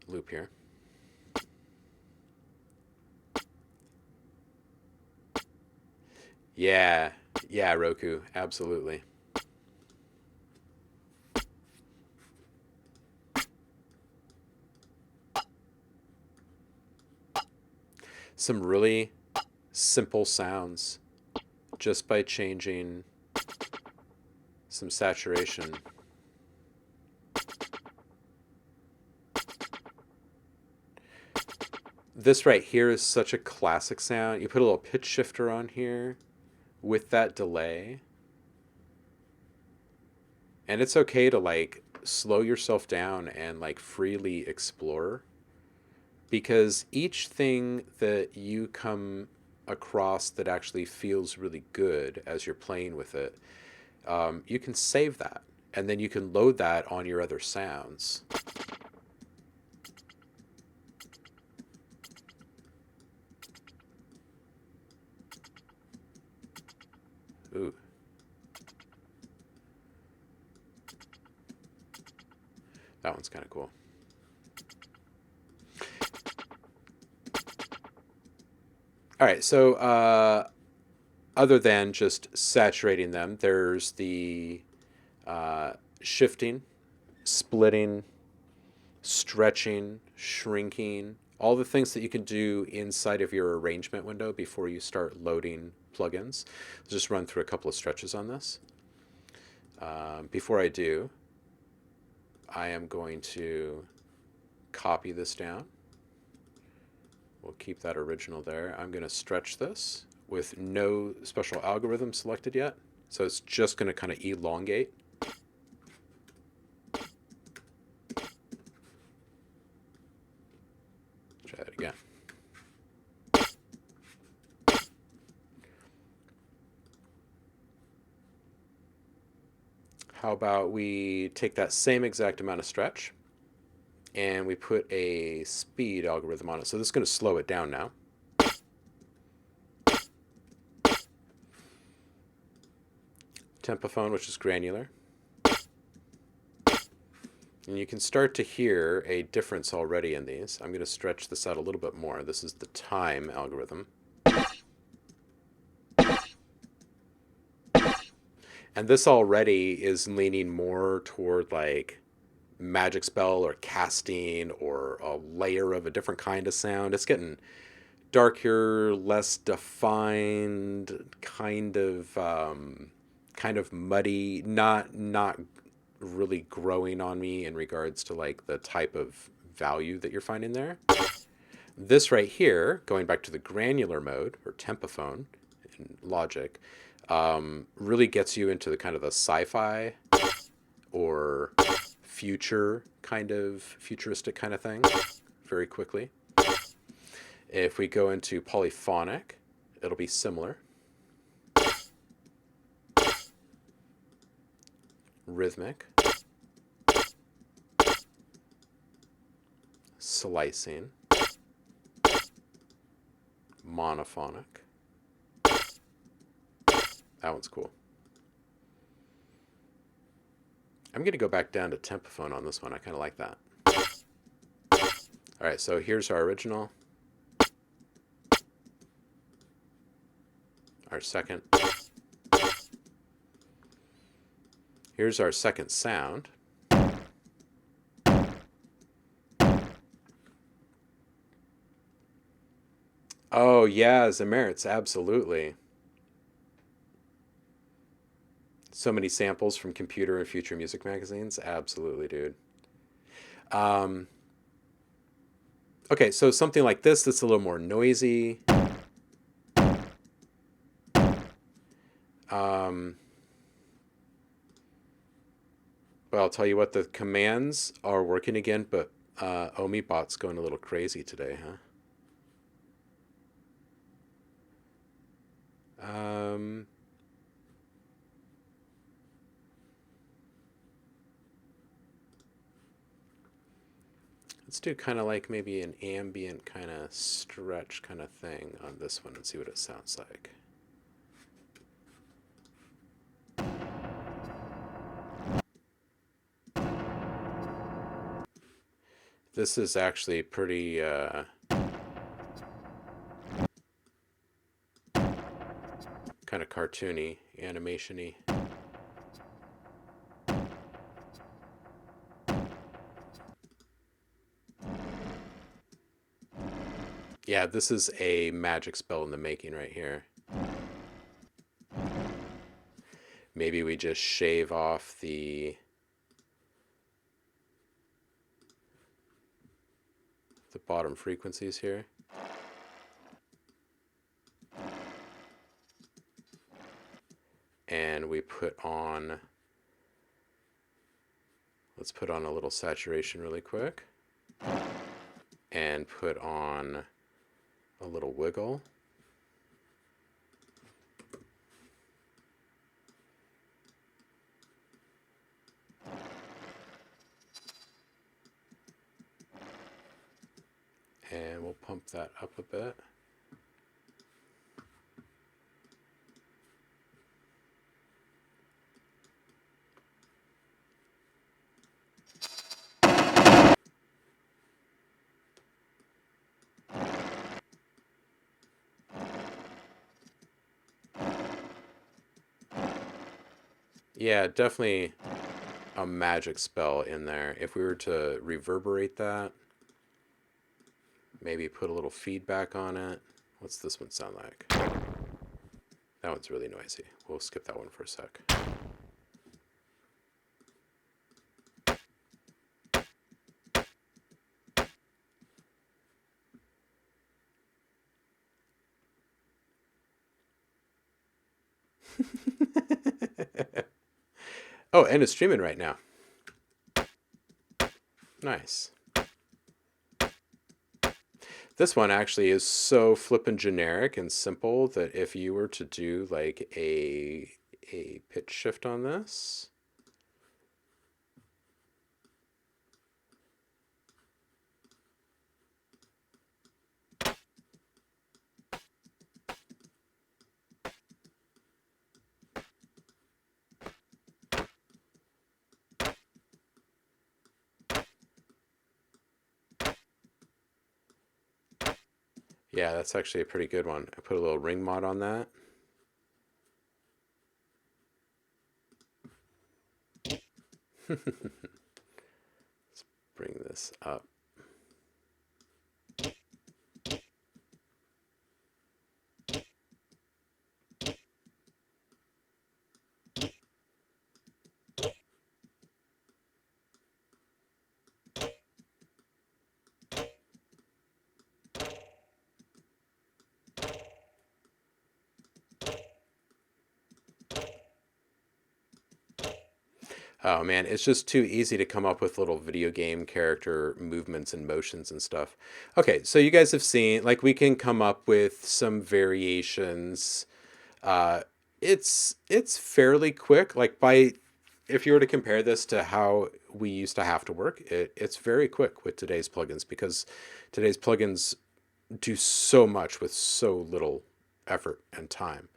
loop here. Yeah, yeah, Roku, absolutely. Some really simple sounds just by changing some saturation. This right here is such a classic sound. You put a little pitch shifter on here with that delay, and it's okay to like slow yourself down and like freely explore, because each thing that you come across that actually feels really good as you're playing with it, you can save that And then you can load that on your other sounds. Ooh. That one's kind of cool. All right, so other than just saturating them, there's the shifting, splitting, stretching, shrinking, all the things that you can do inside of your arrangement window before you start loading plugins. Let's just run through a couple of stretches on this. Before I do, I am going to copy this down. We'll keep that original there. I'm going to stretch this with no special algorithm selected yet. So it's just going to kind of elongate. Try that again. How about we take that same exact amount of stretch and we put a speed algorithm on it. So this is going to slow it down now. Tempophone, which is granular. And you can start to hear a difference already in these. I'm going to stretch this out a little bit more. This is the time algorithm. And this already is leaning more toward like magic spell or casting or a layer of a different kind of sound. It's getting darker, less defined, kind of muddy, not really growing on me in regards to like the type of value that you're finding there. This right here, going back to the granular mode or tempophone in Logic, really gets you into the kind of the sci-fi or futuristic kind of thing very quickly. If we go into polyphonic, it'll be similar. Rhythmic. Slicing. Monophonic. That one's cool. I'm going to go back down to tempophone on this one. I kind of like that. All right, so here's our original. Our second. Here's our second sound. Oh, yeah, Zamerits, absolutely. So many samples from computer and future music magazines. Absolutely, dude. Okay, so something like this that's a little more noisy. Well, I'll tell you what, the commands are working again, but OhmLab's going a little crazy today, huh? Let's do kind of like maybe an ambient kind of stretch kind of thing on this one and see what it sounds like. This is actually pretty kind of cartoony, animation-y. Yeah, this is a magic spell in the making right here. Maybe we just shave off the bottom frequencies here. And we put on, let's put on a little saturation really quick. And put on a little wiggle. And we'll pump that up a bit. Yeah, definitely a magic spell in there. If we were to reverberate that, maybe put a little feedback on it. What's this one sound like? That one's really noisy. We'll skip that one for a sec. Oh, and it's streaming right now. Nice. This one actually is so flippin' generic and simple that if you were to do like a pitch shift on this, yeah, that's actually a pretty good one. I put a little ring mod on that. Let's bring this up. Oh man, it's just too easy to come up with little video game character movements and motions and stuff. Okay, so you guys have seen, like, we can come up with some variations. Uh, it's fairly quick. Like, by if you were to compare this to how we used to have to work, it's very quick with today's plugins because today's plugins do so much with so little effort and time.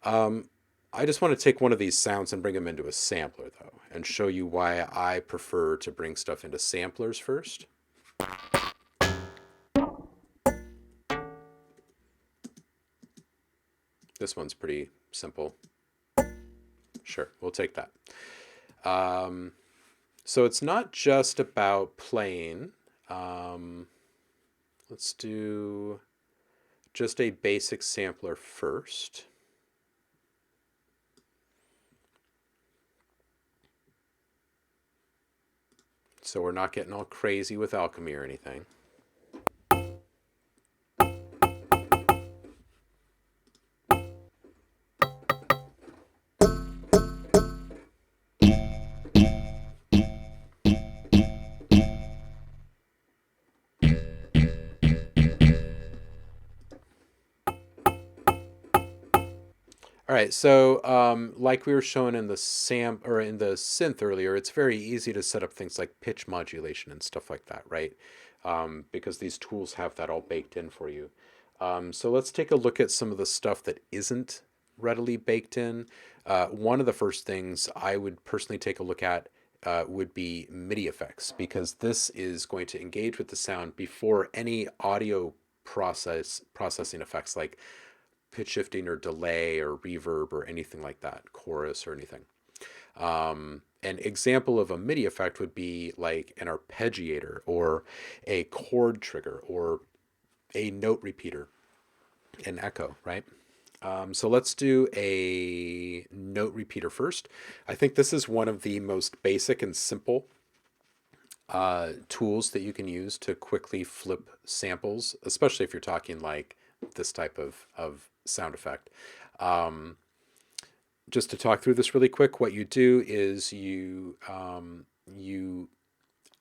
Um, I just want to take one of these sounds and bring them into a sampler, though, and show you why I prefer to bring stuff into samplers first. This one's pretty simple. Sure, we'll take that. Um, so it's not just about playing. Um, let's do just a basic sampler first. So we're not getting all crazy with alchemy or anything. All right, so like we were showing in the in the synth earlier, it's very easy to set up things like pitch modulation and stuff like that, right? Because these tools have that all baked in for you. So let's take a look at some of the stuff that isn't readily baked in. One of the first things I would personally take a look at would be MIDI effects, because this is going to engage with the sound before any audio processing effects like pitch shifting or delay or reverb or anything like that, chorus or anything. An example of a MIDI effect would be like an arpeggiator or a chord trigger or a note repeater, an echo, right? So let's do a note repeater first. I think this is one of the most basic and simple tools that you can use to quickly flip samples, especially if you're talking like this type of sound effect. Just to talk through this really quick, what you do is you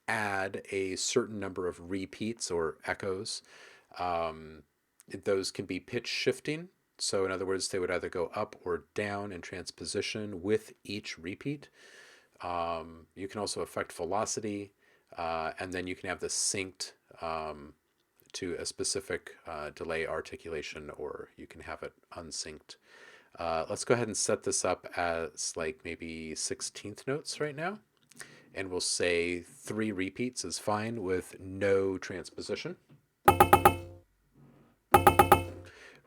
add a certain number of repeats or echoes. Um, those can be pitch shifting. So in other words, they would either go up or down in transposition with each repeat. You can also affect velocity, and then you can have the synced to a specific delay articulation, or you can have it unsynced. Let's go ahead and set this up as like maybe 16th notes right now. And we'll say 3 repeats is fine with no transposition.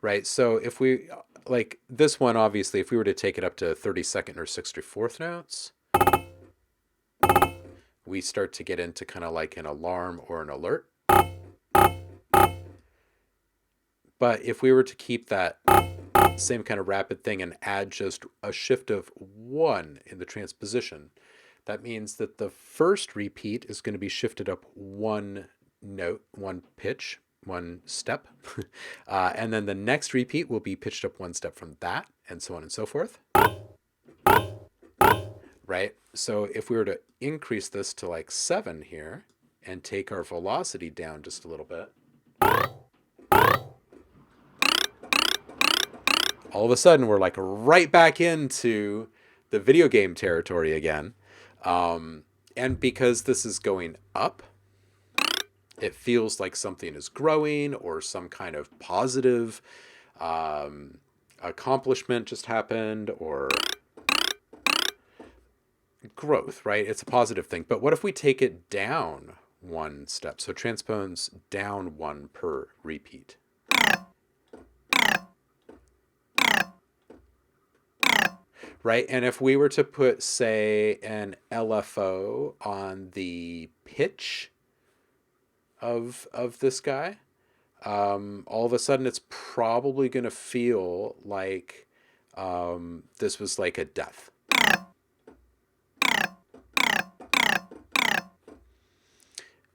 Right, so if we, like this one, obviously, if we were to take it up to 32nd or 64th notes, we start to get into kind of like an alarm or an alert. But if we were to keep that same kind of rapid thing and add just a shift of 1 in the transposition, that means that the first repeat is going to be shifted up 1 note, 1 pitch, 1 step. And then the next repeat will be pitched up 1 step from that, and so on and so forth. Right? So if we were to increase this to like 7 here and take our velocity down just a little bit, all of a sudden we're like right back into the video game territory again. And because this is going up, it feels like something is growing or some kind of positive accomplishment just happened, or growth, right? It's a positive thing. But what if we take it down 1 step? So transpose down 1 per repeat. Right? And if we were to put, say, an LFO on the pitch of this guy, all of a sudden it's probably going to feel like this was like a death.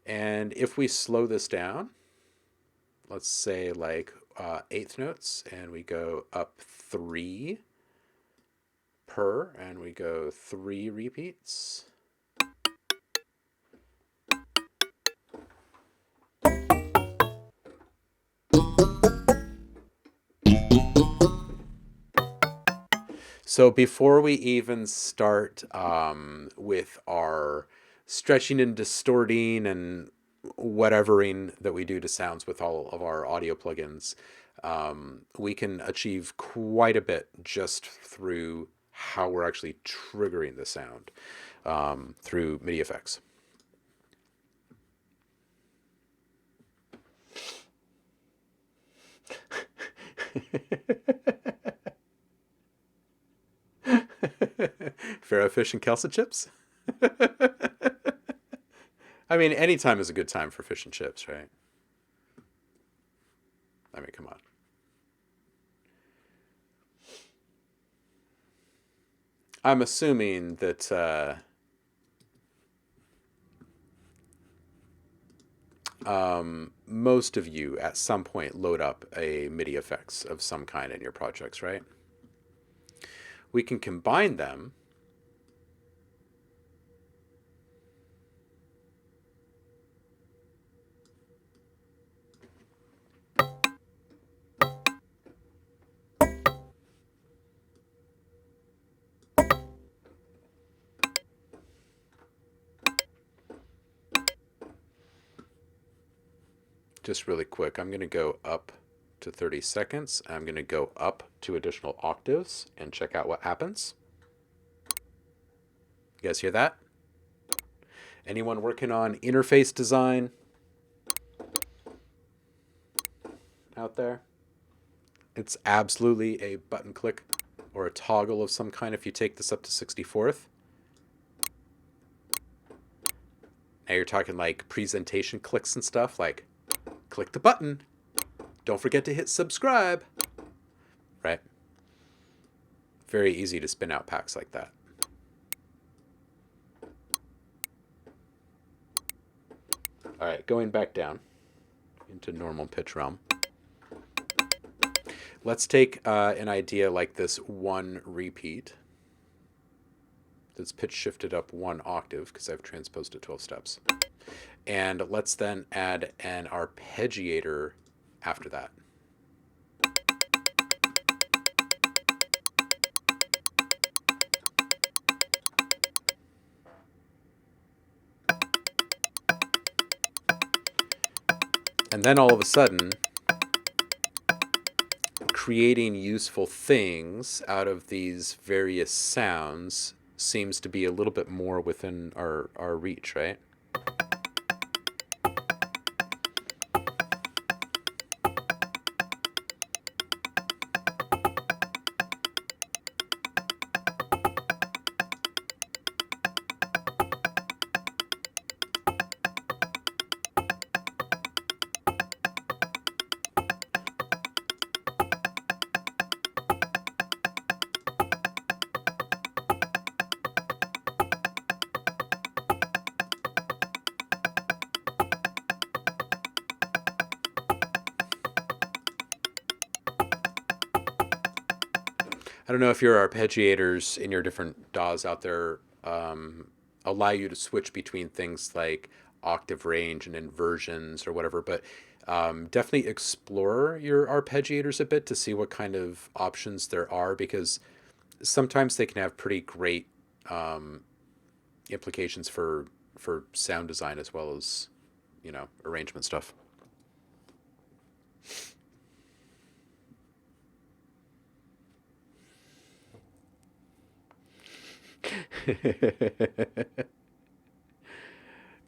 And if we slow this down, let's say like 8th notes, and we go up 3 per, and we go 3 repeats. So before we even start with our stretching and distorting and whatevering that we do to sounds with all of our audio plugins, we can achieve quite a bit just through how we're actually triggering the sound through MIDI effects. Pharaoh fish and Kelsa chips? I mean, any time is a good time for fish and chips, right? I mean, come on. I'm assuming that most of you at some point load up a MIDI effects of some kind in your projects, right? We can combine them just really quick. I'm going to go up to 30 seconds. I'm going to go up 2 additional octaves and check out what happens. You guys hear that? Anyone working on interface design out there? It's absolutely a button click or a toggle of some kind if you take this up to 64th. Now you're talking like presentation clicks and stuff, like click the button. Don't forget to hit subscribe. Right? Very easy to spin out packs like that. All right, going back down into normal pitch realm. Let's take an idea like this 1 repeat that's pitch shifted up 1 octave because I've transposed it 12 steps. And let's then add an arpeggiator after that. And then all of a sudden, creating useful things out of these various sounds seems to be a little bit more within our reach, right? I don't know if your arpeggiators in your different DAWs out there allow you to switch between things like octave range and inversions or whatever, but definitely explore your arpeggiators a bit to see what kind of options there are, because sometimes they can have pretty great implications for sound design as well as, arrangement stuff.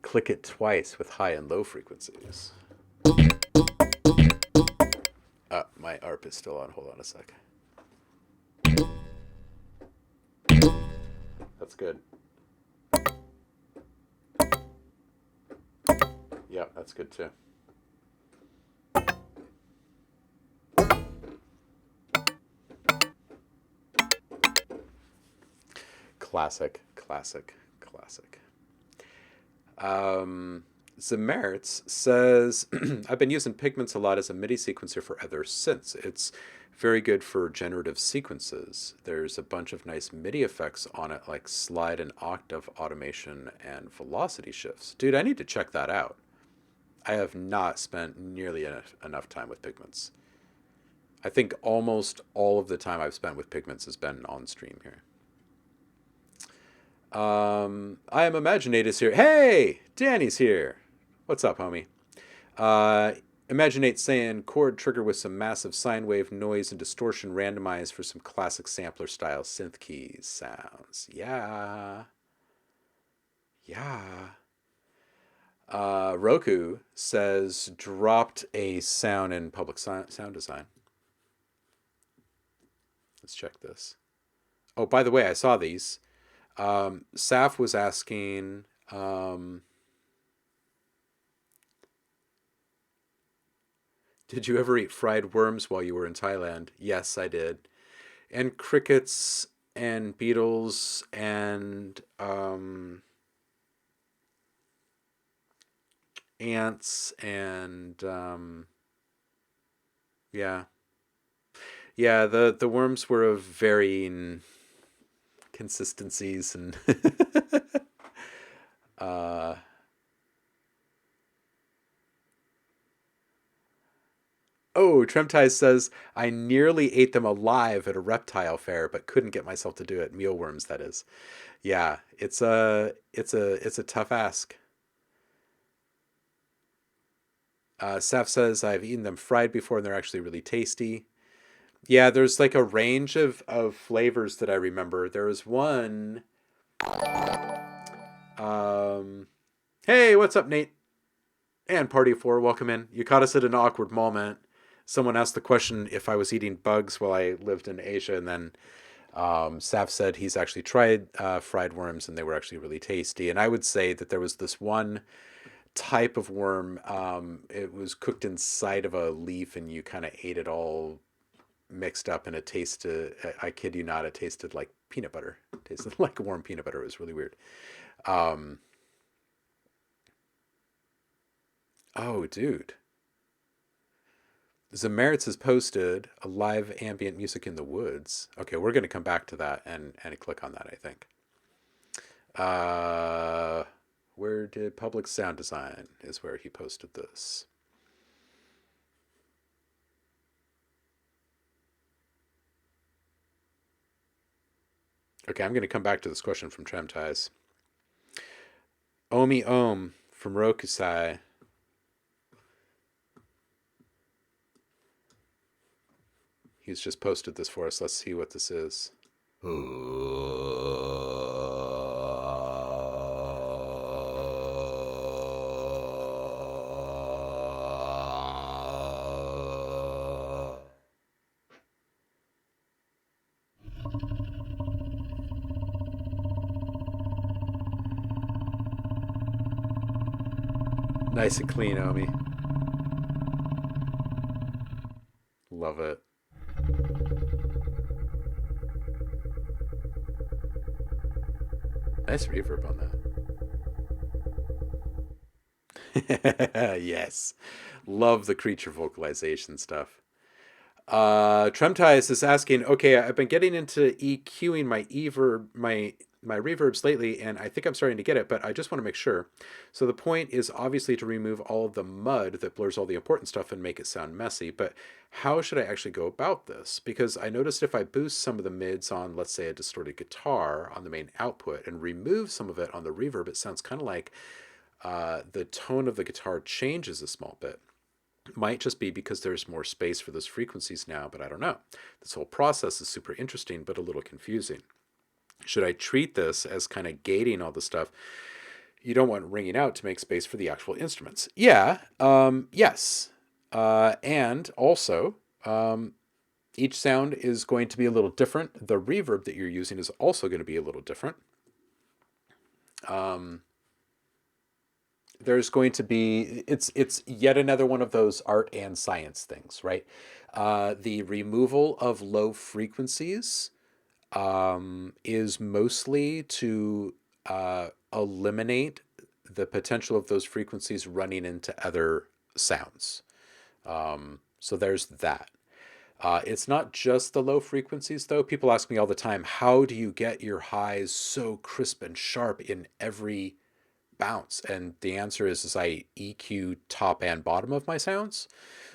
Click it twice with high and low frequencies. My ARP is still on. Hold on a sec. That's good. Yeah, that's good too. Classic, classic, classic. Zemertz says, I've been using Pigments a lot as a MIDI sequencer for other synths. It's very good for generative sequences. There's a bunch of nice MIDI effects on it, like slide and octave automation and velocity shifts. Dude, I need to check that out. I have not spent nearly enough time with Pigments. I think almost all of the time I've spent with Pigments has been on stream here. I am Imaginate here. Hey, Danny's here. What's up, homie? Imaginate saying chord trigger with some massive sine wave noise and distortion randomized for some classic sampler style synth keys sounds. Yeah. Yeah. Roku says dropped a sound in public sound design. Let's check this. Oh, by the way, I saw these. Saf was asking, did you ever eat fried worms while you were in Thailand? Yes, I did. And crickets and beetles and ants and yeah. Yeah, the worms were of varying consistencies and uh oh, Tremtai says I nearly ate them alive at a reptile fair, but couldn't get myself to do it. Mealworms, that is. Yeah, it's a tough ask. Saf says I've eaten them fried before and they're actually really tasty. Yeah, there's like a range of flavors that I remember. There was one. Um, hey, what's up, Nate? And Party of Four, welcome in. You caught us at an awkward moment. Someone asked the question if I was eating bugs while I lived in Asia, and then Saf said he's actually tried fried worms, and they were actually really tasty. And I would say that there was this one type of worm. It was cooked inside of a leaf, and you kind of ate it all mixed up, and it tasted, I kid you not, it tasted like peanut butter. It tasted like warm peanut butter. It was really weird. Um, oh, dude. Zameritz has posted a live ambient music in the woods. Okay, we're going to come back to that and click on that, I think. Where did Public Sound Design is where he posted this. Okay, I'm going to come back to this question from Tremtais. Omi Om from Rokusai. He's just posted this for us. Let's see what this is. Nice and clean, Omi. Love it. Nice reverb on that. Yes. Love the creature vocalization stuff. Tremties is asking, okay, I've been getting into EQing my reverbs lately, and I think I'm starting to get it, but I just want to make sure. So the point is obviously to remove all of the mud that blurs all the important stuff and make it sound messy, but how should I actually go about this? Because I noticed if I boost some of the mids on, let's say, a distorted guitar on the main output and remove some of it on the reverb, it sounds kind of like the tone of the guitar changes a small bit. Might just be because there's more space for those frequencies now, but I don't know. This whole process is super interesting, but a little confusing. Should I treat this as kind of gating all the stuff? You don't want ringing out to make space for the actual instruments. Yeah, yes. And also, each sound is going to be a little different. The reverb that you're using is also going to be a little different. There's going to be, it's yet another one of those art and science things, right? The removal of low frequencies is mostly to eliminate the potential of those frequencies running into other sounds. So there's that. It's not just the low frequencies, though. People ask me all the time, how do you get your highs so crisp and sharp in every bounce? And the answer is I EQ top and bottom of my sounds.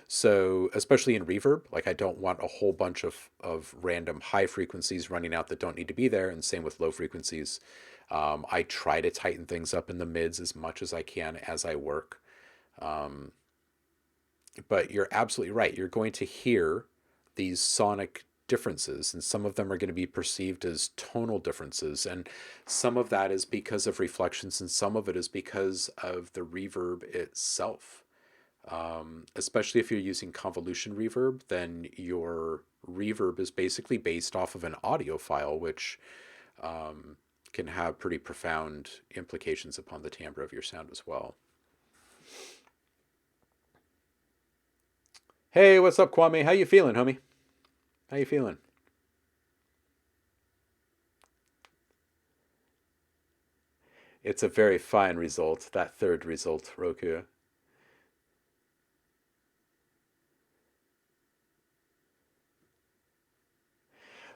So especially in reverb, like I don't want a whole bunch of random high frequencies running out that don't need to be there. And same with low frequencies. I try to tighten things up in the mids as much as I can as I work. But you're absolutely right. You're going to hear these sonic differences, and some of them are going to be perceived as tonal differences, and some of that is because of reflections, and some of it is because of the reverb itself. Especially if you're using convolution reverb, then your reverb is basically based off of an audio file, which can have pretty profound implications upon the timbre of your sound as well. Hey, what's up, Kwame? How you feeling, homie? How you feeling? It's a very fine result, that third result, Roku.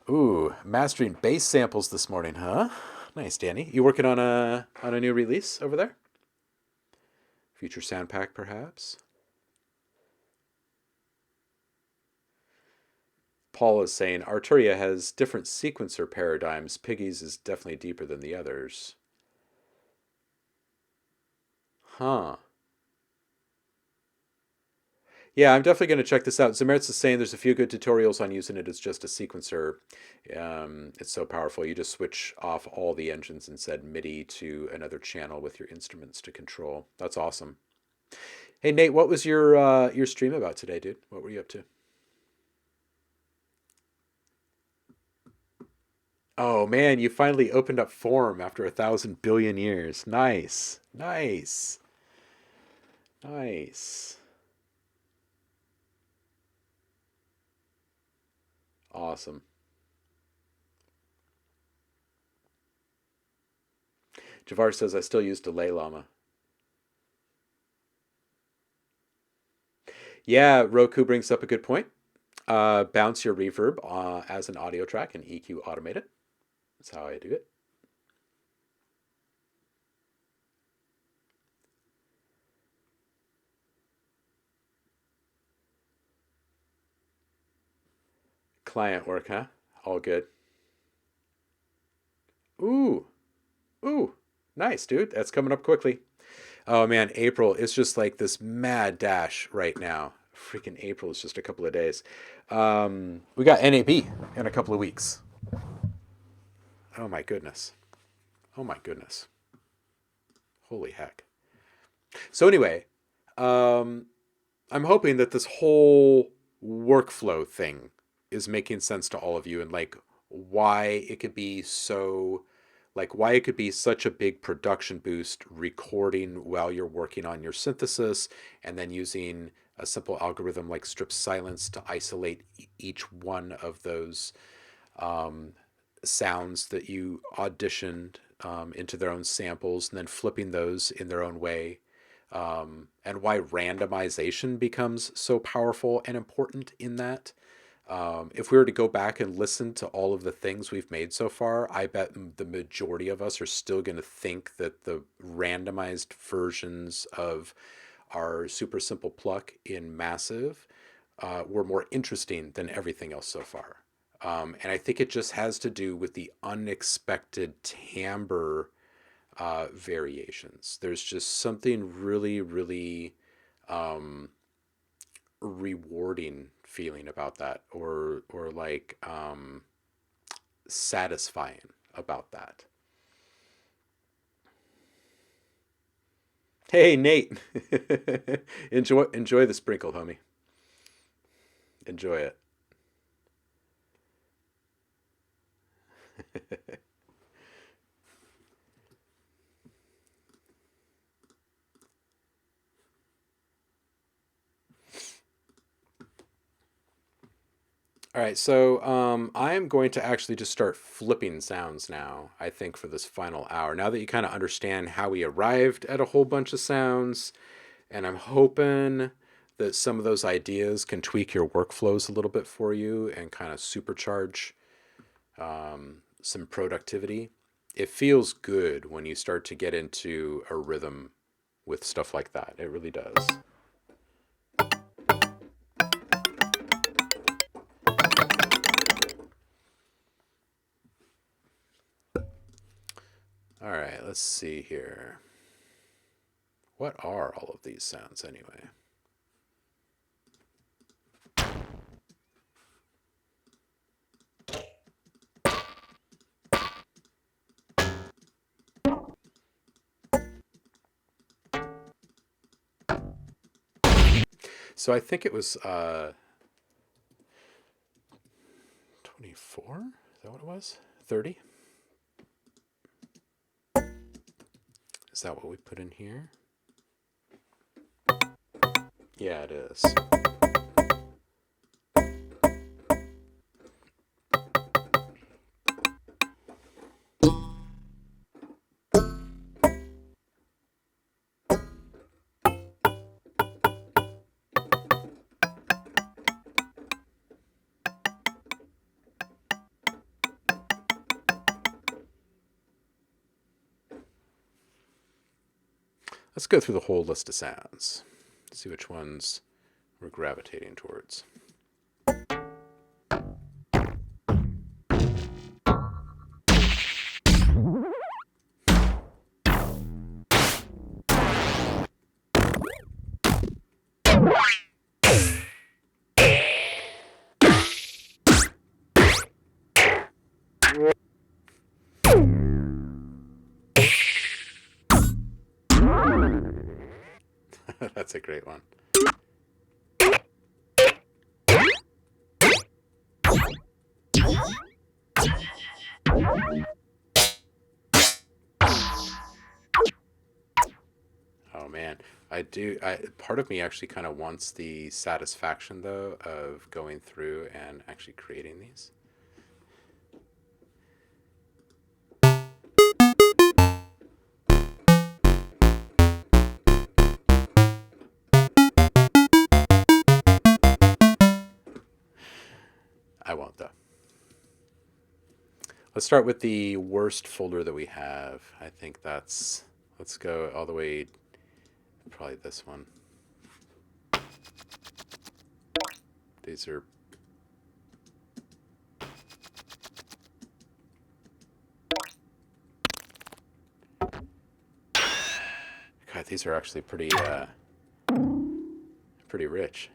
Ooh, mastering bass samples this morning, huh? Nice, Danny. You working on a new release over there? Future sound pack, perhaps? Paul is saying Arturia has different sequencer paradigms. Piggy's is definitely deeper than the others. Huh. Yeah, I'm definitely going to check this out. Zamertz is saying there's a few good tutorials on using it as just a sequencer. It's so powerful. You just switch off all the engines and set MIDI to another channel with your instruments to control. That's awesome. Hey, Nate, what was your stream about today, dude? What were you up to? Oh man, you finally opened up form after 1,000 billion years. Nice, nice, nice. Awesome. Javar says I still use Delay Llama. Yeah, Roku brings up a good point. Bounce your reverb as an audio track and EQ automate it. That's how I do it. Client work, huh? All good. Ooh, ooh, nice, dude. That's coming up quickly. Oh man, April is just like this mad dash right now Freaking April is just a couple of days. We got NAB in a couple of weeks. Oh my goodness. Oh my goodness. Holy heck. So anyway, I'm hoping that this whole workflow thing is making sense to all of you, and like why it could be so, like why it could be such a big production boost recording while you're working on your synthesis, and then using a simple algorithm like strip silence to isolate each one of those sounds that you auditioned into their own samples, and then flipping those in their own way, and why randomization becomes so powerful and important in that. If we were to go back and listen to all of the things we've made so far, I bet the majority of us are still going to think that the randomized versions of our super simple pluck in Massive were more interesting than everything else so far. And I think it just has to do with the unexpected timbre variations. There's just something really, really rewarding feeling about that, or like satisfying about that. Hey Nate, enjoy the sprinkle, homie. Enjoy it. All right, so I am going to actually just start flipping sounds now, I think, for this final hour. Now that you kind of understand how we arrived at a whole bunch of sounds, and I'm hoping that some of those ideas can tweak your workflows a little bit for you and kind of supercharge some productivity. It feels good when you start to get into a rhythm with stuff like that. It really does. All right, let's see here. What are all of these sounds anyway? So I think it was 24? Is that what it was? 30? Is that what we put in here? Yeah, it is. Let's go through the whole list of sounds. See which ones we're gravitating towards. That's a great one. Oh man, part of me actually kind of wants the satisfaction though of going through and actually creating these. I won't though. Let's start with the worst folder that we have. I think that's, let's go all the way, probably this one. These are God, these are actually pretty rich.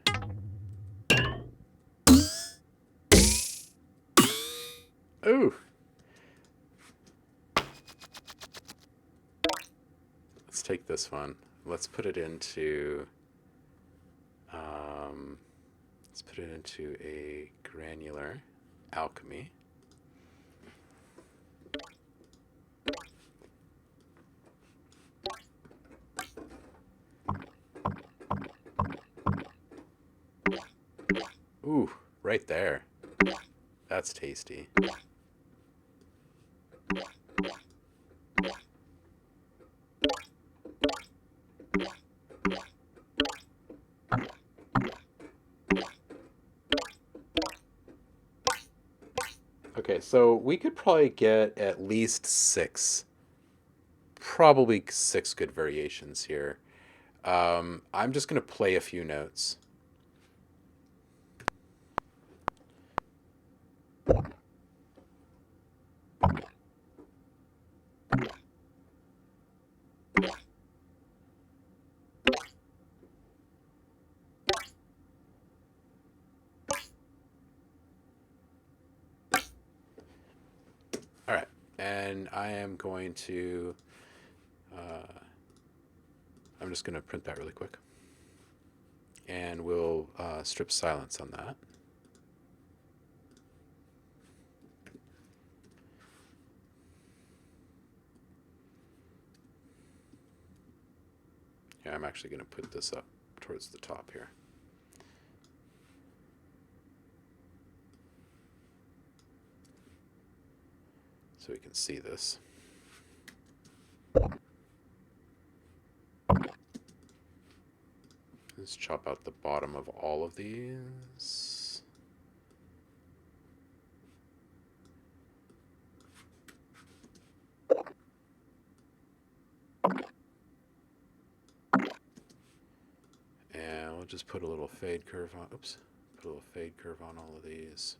Ooh. Let's take this one. Let's put it into a granular alchemy. Ooh, right there. That's tasty. Okay, so we could probably get at least probably six good variations here. I'm just going to play a few notes. All right, and I am going to, I'm just going to print that really quick. And we'll strip silence on that. Yeah, I'm actually going to put this up towards the top here. So we can see this. Let's chop out the bottom of all of these. And we'll just put a little fade curve on, oops, put a little fade curve on all of these.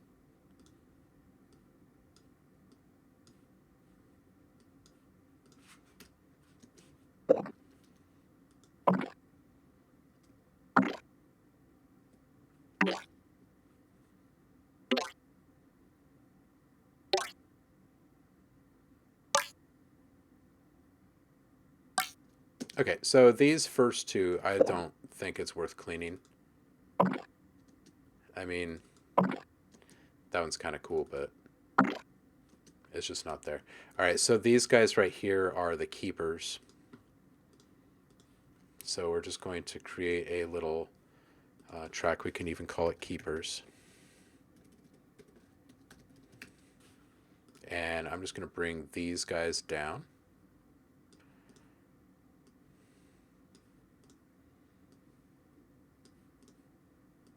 Okay, so these first two, I don't think it's worth cleaning. I mean, that one's kind of cool, but it's just not there. All right, so these guys right here are the keepers. So we're just going to create a little track. We can even call it keepers. And I'm just going to bring these guys down.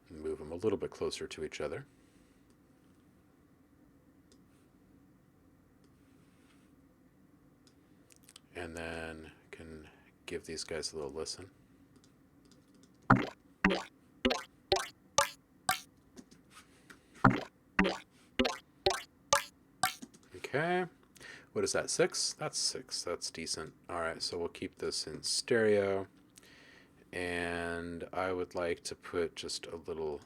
And move them a little bit closer to each other. And then can give these guys a little listen. Okay. What is that, 6? That's 6. That's decent. All right, so we'll keep this in stereo. And I would like to put just a little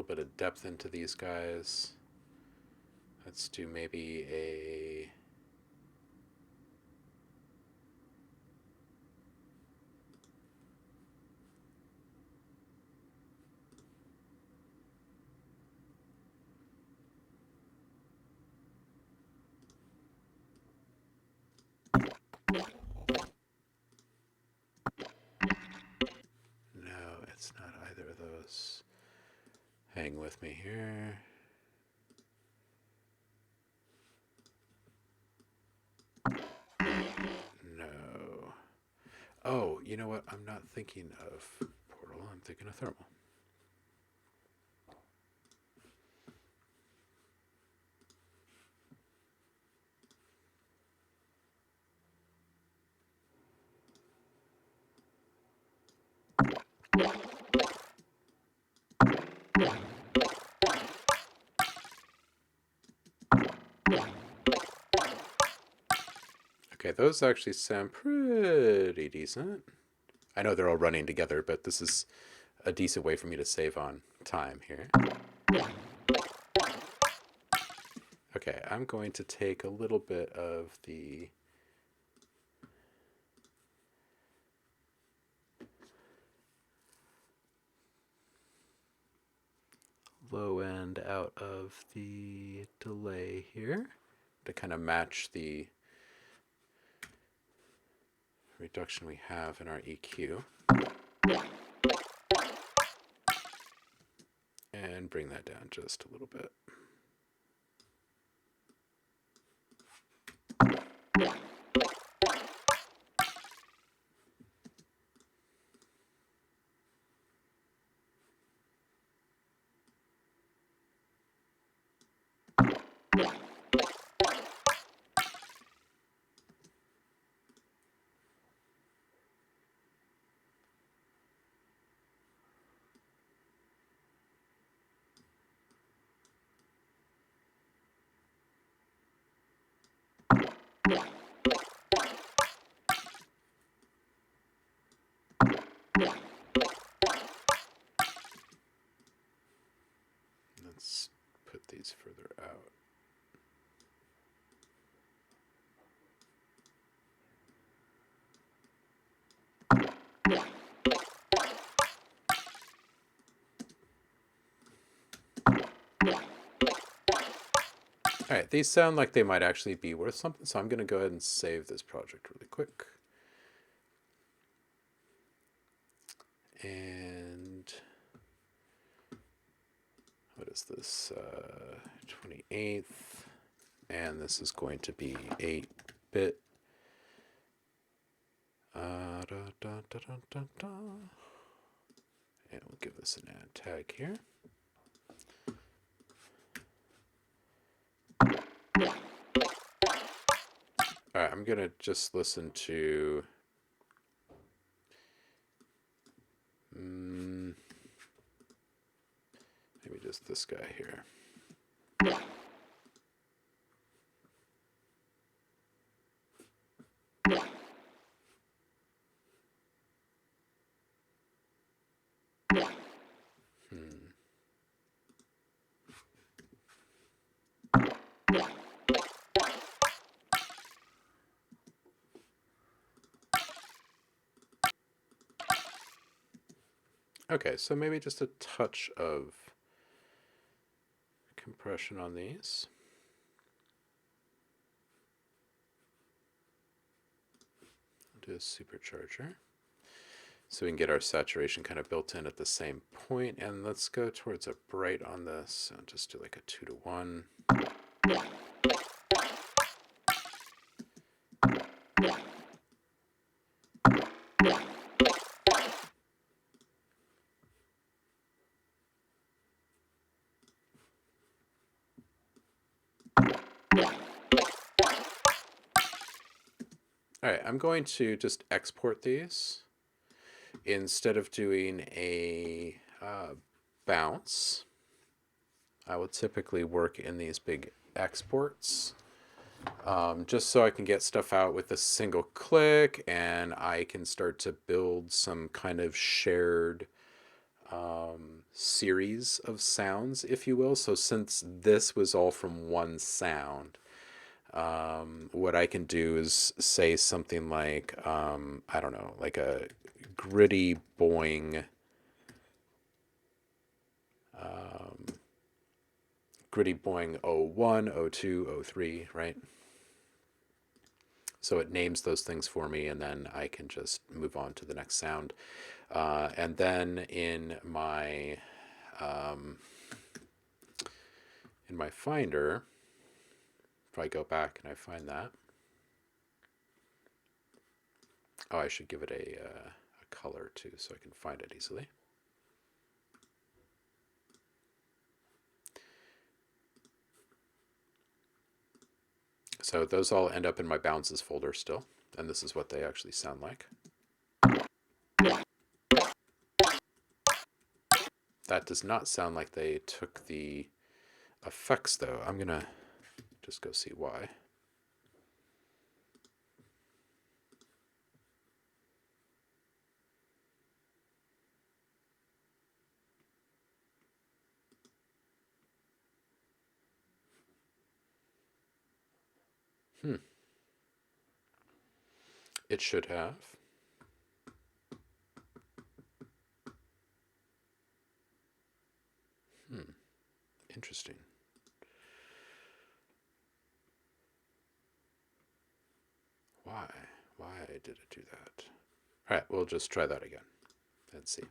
bit of depth into these guys. Let's do maybe a no, it's not either of those. Hang with me here. No. Oh, you know what? I'm not thinking of portal. I'm thinking of thermal. Okay, those actually sound pretty decent. I know they're all running together, but this is a decent way for me to save on time here. Okay, I'm going to take a little bit of the low end out of the delay here to kind of match the reduction we have in our EQ. And bring that down just a little bit. Let's put these further out. All right, these sound like they might actually be worth something, so I'm going to go ahead and save this project really quick. And what is this? 28th. And this is going to be 8-bit. And we'll give this an add tag here. All right, I'm going to just listen to maybe just this guy here. Okay, so maybe just a touch of compression on these. I'll do a supercharger. So we can get our saturation kind of built in at the same point. And let's go towards a bright on this. So just do like a 2-to-1. All right, I'm going to just export these. Instead of doing a bounce, I will typically work in these big exports just so I can get stuff out with a single click and I can start to build some kind of shared series of sounds, if you will. So since this was all from one sound, what I can do is say something like, I don't know, like a gritty boing, gritty boing 01, 02, 03, right? So it names those things for me, and then I can just move on to the next sound. And then in my Finder, if I go back and I find that, oh, I should give it a color too, so I can find it easily. So those all end up in my bounces folder still, and this is what they actually sound like. That does not sound like they took the effects though. I'm gonna just go see why. Hmm. It should have. Hmm. Interesting. Why? Why did it do that? All right, we'll just try that again and see.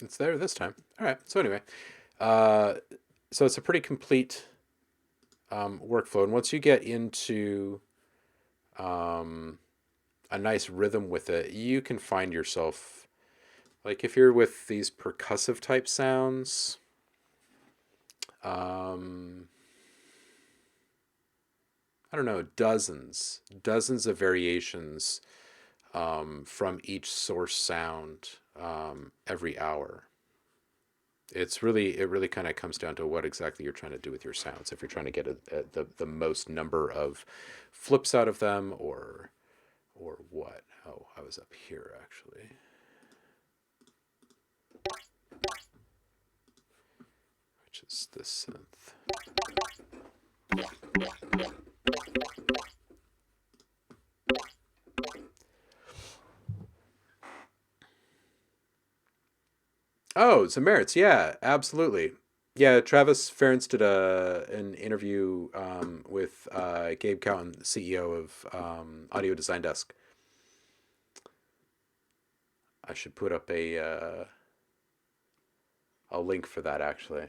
It's there this time. All right. So anyway, uh, so it's a pretty complete workflow, and once you get into um, a nice rhythm with it, you can find yourself like if you're with these percussive type sounds. Um, I don't know, dozens of variations from each source sound every hour. It really kind of comes down to what exactly you're trying to do with your sounds. If you're trying to get the most number of flips out of them, or what. Oh, I was up here actually. Which is this synth. Oh, Zamerits, yeah, absolutely. Yeah, Travis Ferentz did an interview with Gabe Cowan, CEO of Audio Design Desk. I should put up a link for that actually.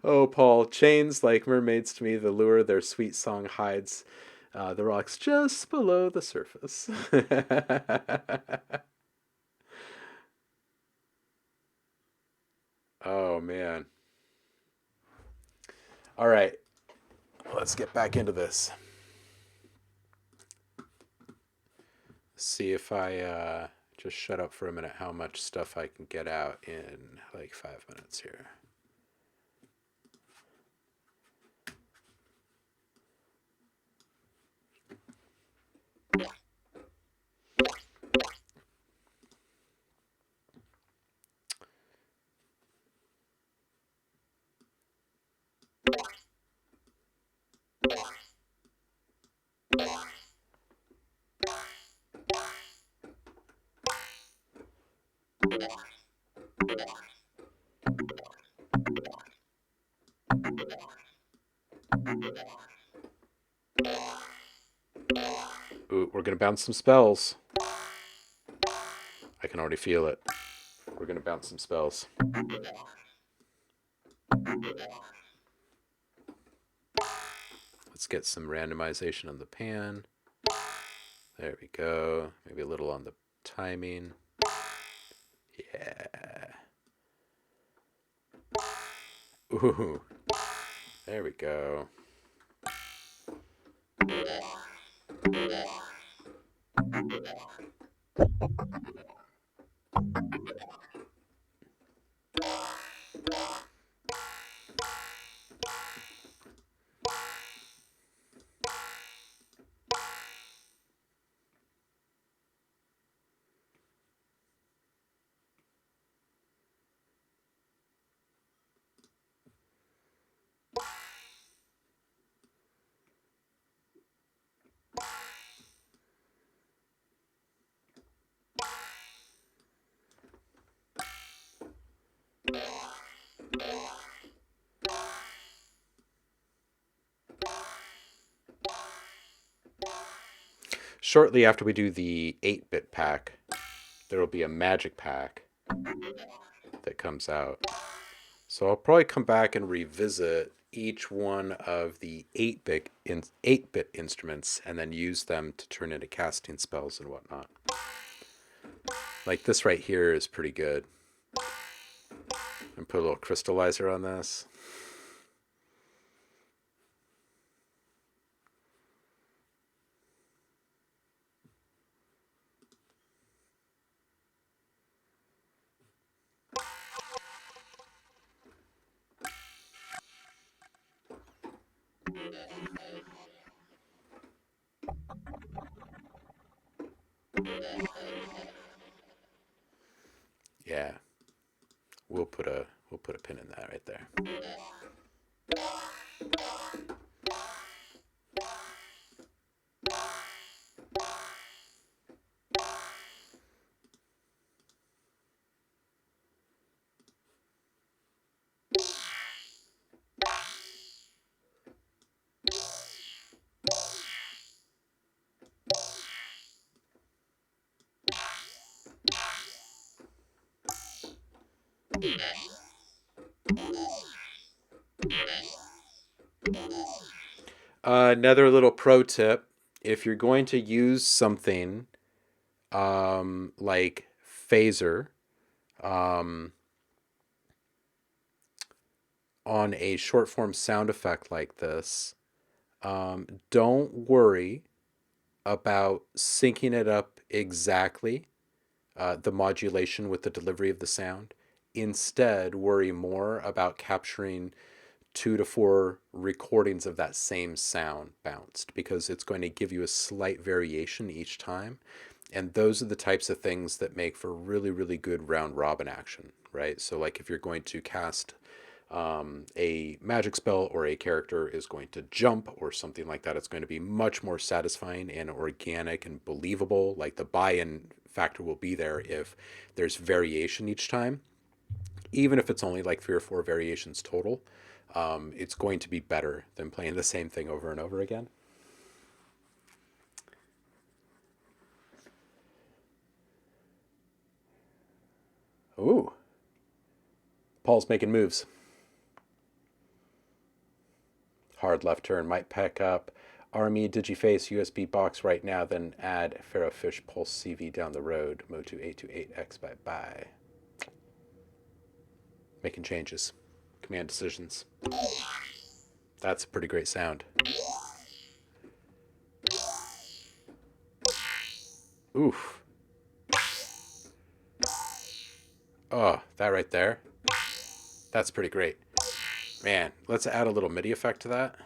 Oh, Paul, chains like mermaids to me, the lure their sweet song hides the rocks just below the surface. Oh, man. All right, let's get back into this. See if I just shut up for a minute how much stuff I can get out in like 5 minutes here. Ooh, we're going to bounce some spells. I can already feel it. We're going to bounce some spells. Let's get some randomization on the pan. There we go. Maybe a little on the timing. Yeah. Ooh. There we go. Shortly after we do the 8-bit pack, there will be a magic pack that comes out. So I'll probably come back and revisit each one of the 8-bit instruments and then use them to turn into casting spells and whatnot. Like this right here is pretty good. And put a little crystallizer on this. Yeah, we'll put a pin in that right there. Another little pro tip: if you're going to use something like phaser um, on a short form sound effect like this, don't worry about syncing it up exactly, the modulation with the delivery of the sound. Instead, worry more about capturing 2 to 4 recordings of that same sound bounced, because it's going to give you a slight variation each time. And those are the types of things that make for really, really good round robin action, right? So, like if you're going to cast a magic spell, or a character is going to jump or something like that, it's going to be much more satisfying and organic and believable. Like the buy-in factor will be there if there's variation each time, even if it's only like 3 or 4 variations total. It's going to be better than playing the same thing over and over again. Ooh, Paul's making moves. Hard left turn might pack up Army Digiface USB box right now, then add Pharaohfish Pulse CV down the road. Motu 828X bye bye. Making changes. Command decisions. That's a pretty great sound. Oof. Oh, that right there. That's pretty great. Man, let's add a little MIDI effect to that.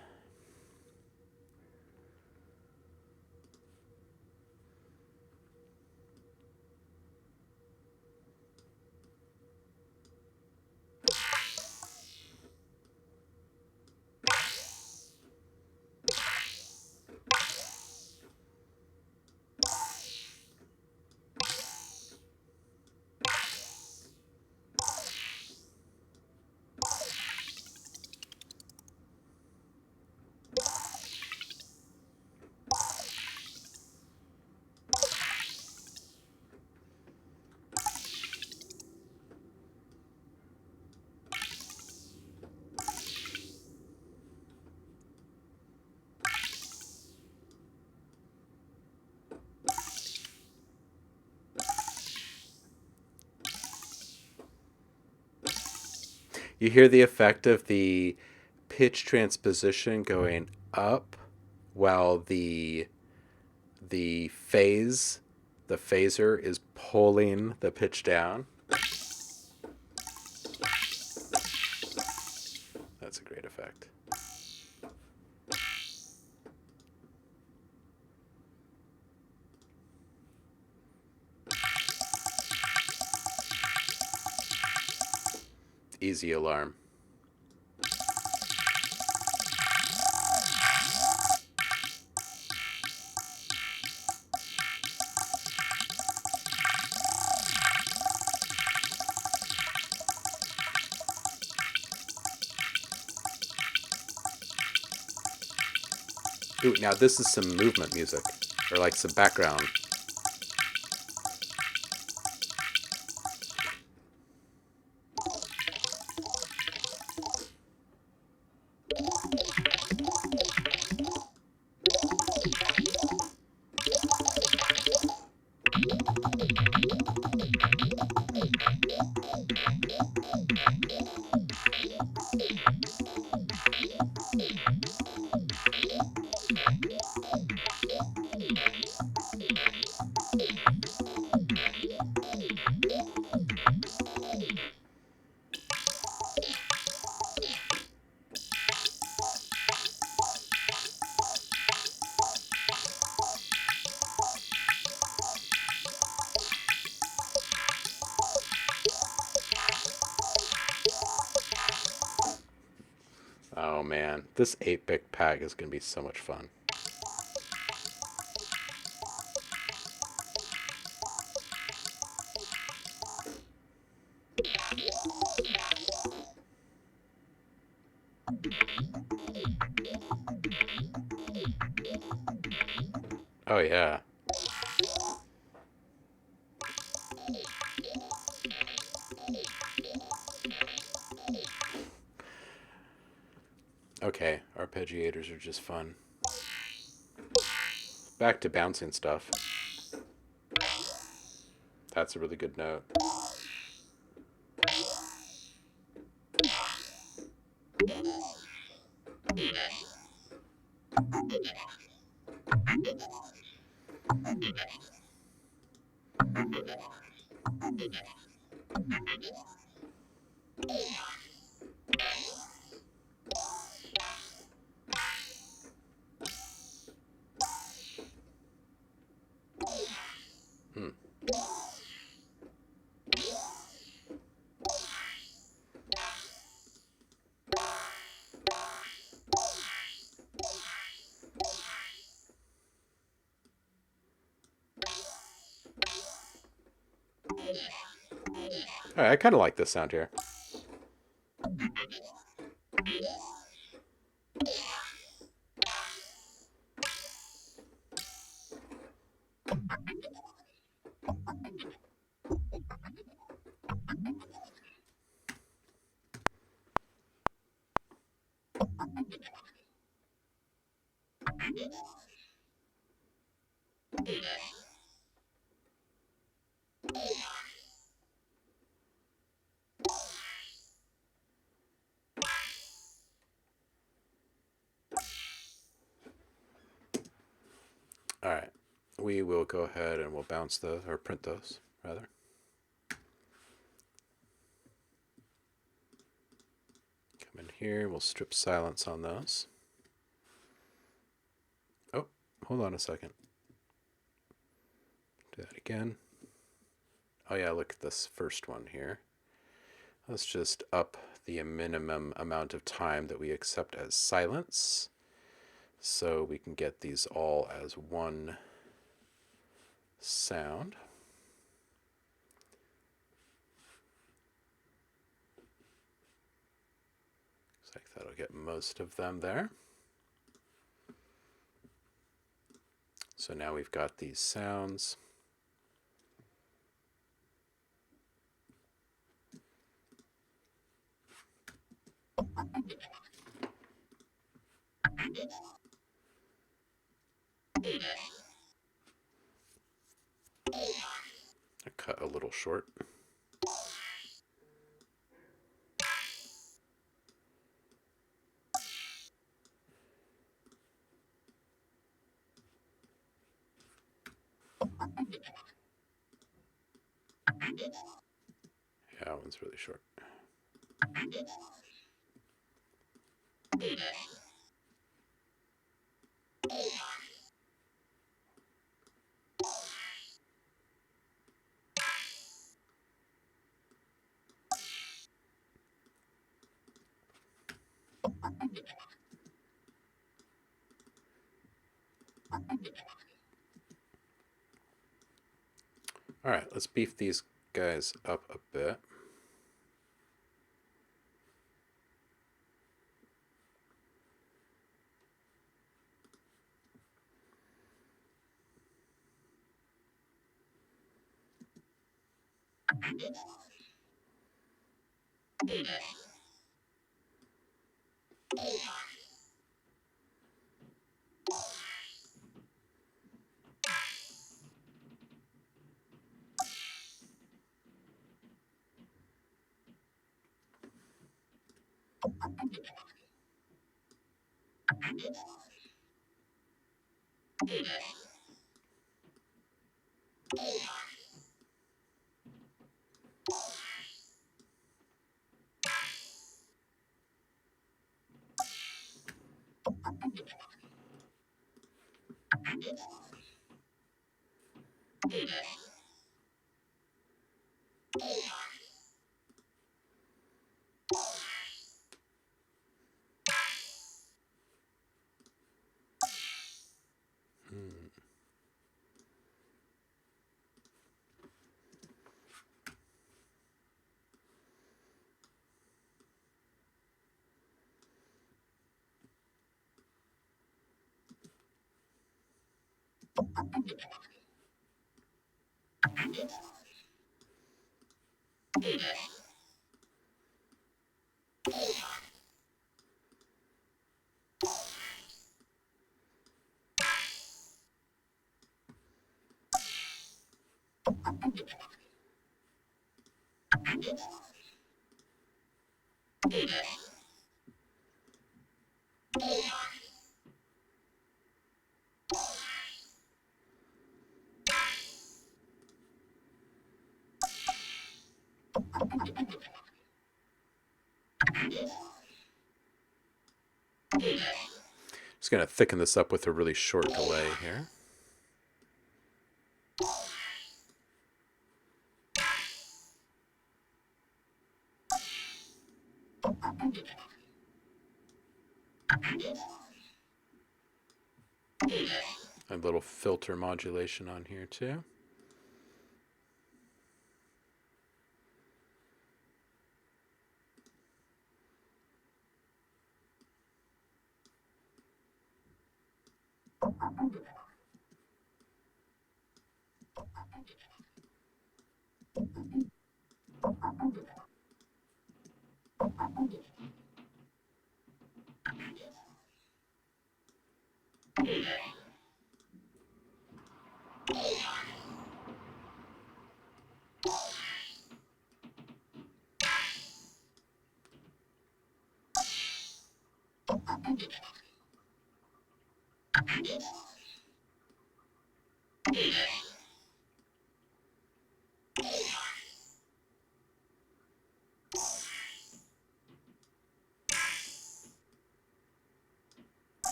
You hear the effect of the pitch transposition going up, while the phaser is pulling the pitch down. That's a great effect. Easy alarm. Ooh, now this is some movement music, or like some background. man, this 8-bit pack is going to be so much fun. Oh yeah. Okay, arpeggiators are just fun. Back to bouncing stuff. That's a really good note. Hmm. All right, I kind of like this sound here. All right, we will go ahead and we'll bounce those, or print those, rather. Come in here, we'll strip silence on those. Oh, hold on a second. Do that again. Oh yeah, look at this first one here. Let's just up the minimum amount of time that we accept as silence, so we can get these all as one sound. Looks like that'll get most of them there. So now we've got these sounds. I cut a little short. Yeah, that one's really short. All right, let's beef these guys up a bit. Just going to thicken this up with a really short delay here. A little filter modulation on here too.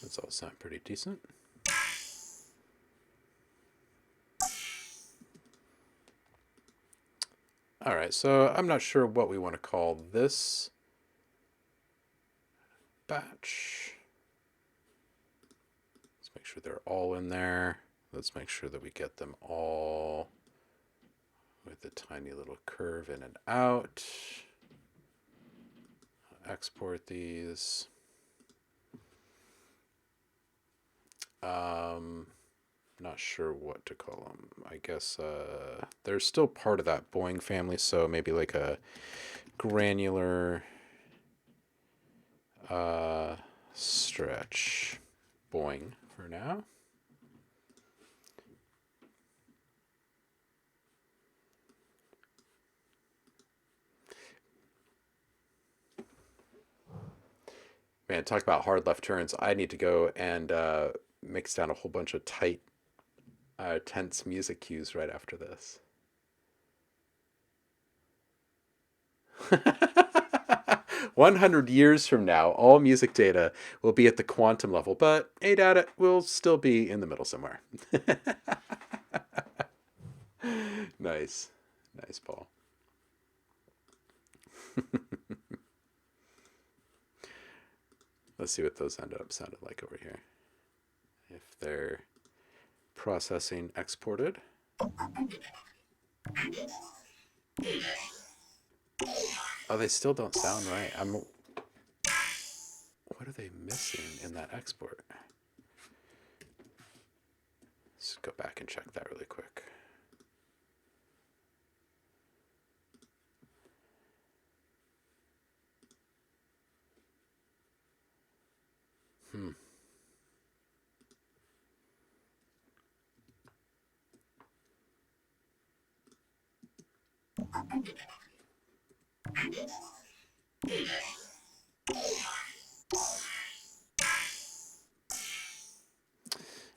That's all sound pretty decent. All right, so I'm not sure what we want to call this batch. Let's make sure they're all in there. Let's make sure that we get them all with a tiny little curve in and out. Export these. Not sure what to call them. I guess they're still part of that Boeing family, so maybe like a granular stretch Boeing for now. Man, talk about hard left turns. I need to go and mix down a whole bunch of tight, tense music cues right after this. 100 years from now, all music data will be at the quantum level, but A data will still be in the middle somewhere. Nice. Nice, Paul. Let's see what those ended up sounded like over here. If they're processing exported. Oh, they still don't sound right. What are they missing in that export? Let's go back and check that really quick.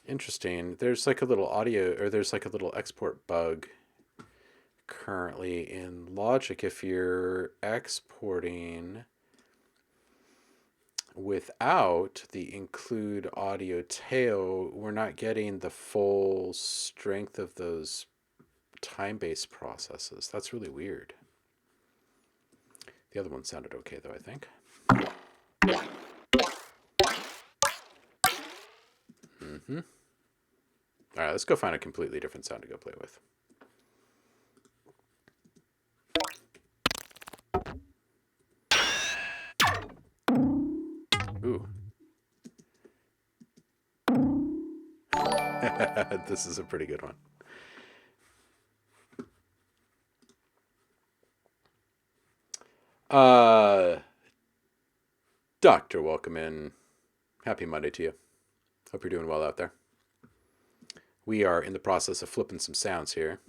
Interesting. There's like a little audio, or there's like a little export bug currently in Logic if you're exporting without the include audio tail, we're not getting the full strength of those time-based processes. That's really weird. The other one sounded okay, though, I think. All right, let's go find a completely different sound to go play with. Ooh. This is a pretty good one. Doctor, welcome in. Happy Monday to you. Hope you're doing well out there. We are in the process of flipping some sounds here.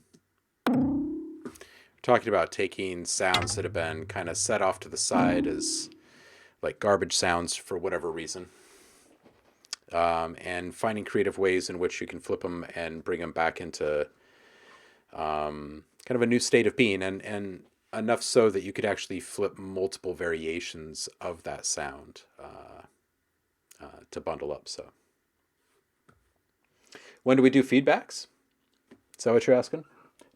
We're talking about taking sounds that have been kind of set off to the side as like garbage sounds for whatever reason, and finding creative ways in which you can flip them and bring them back into kind of a new state of being, and enough so that you could actually flip multiple variations of that sound to bundle up. So when do we do feedbacks? Is that what you're asking?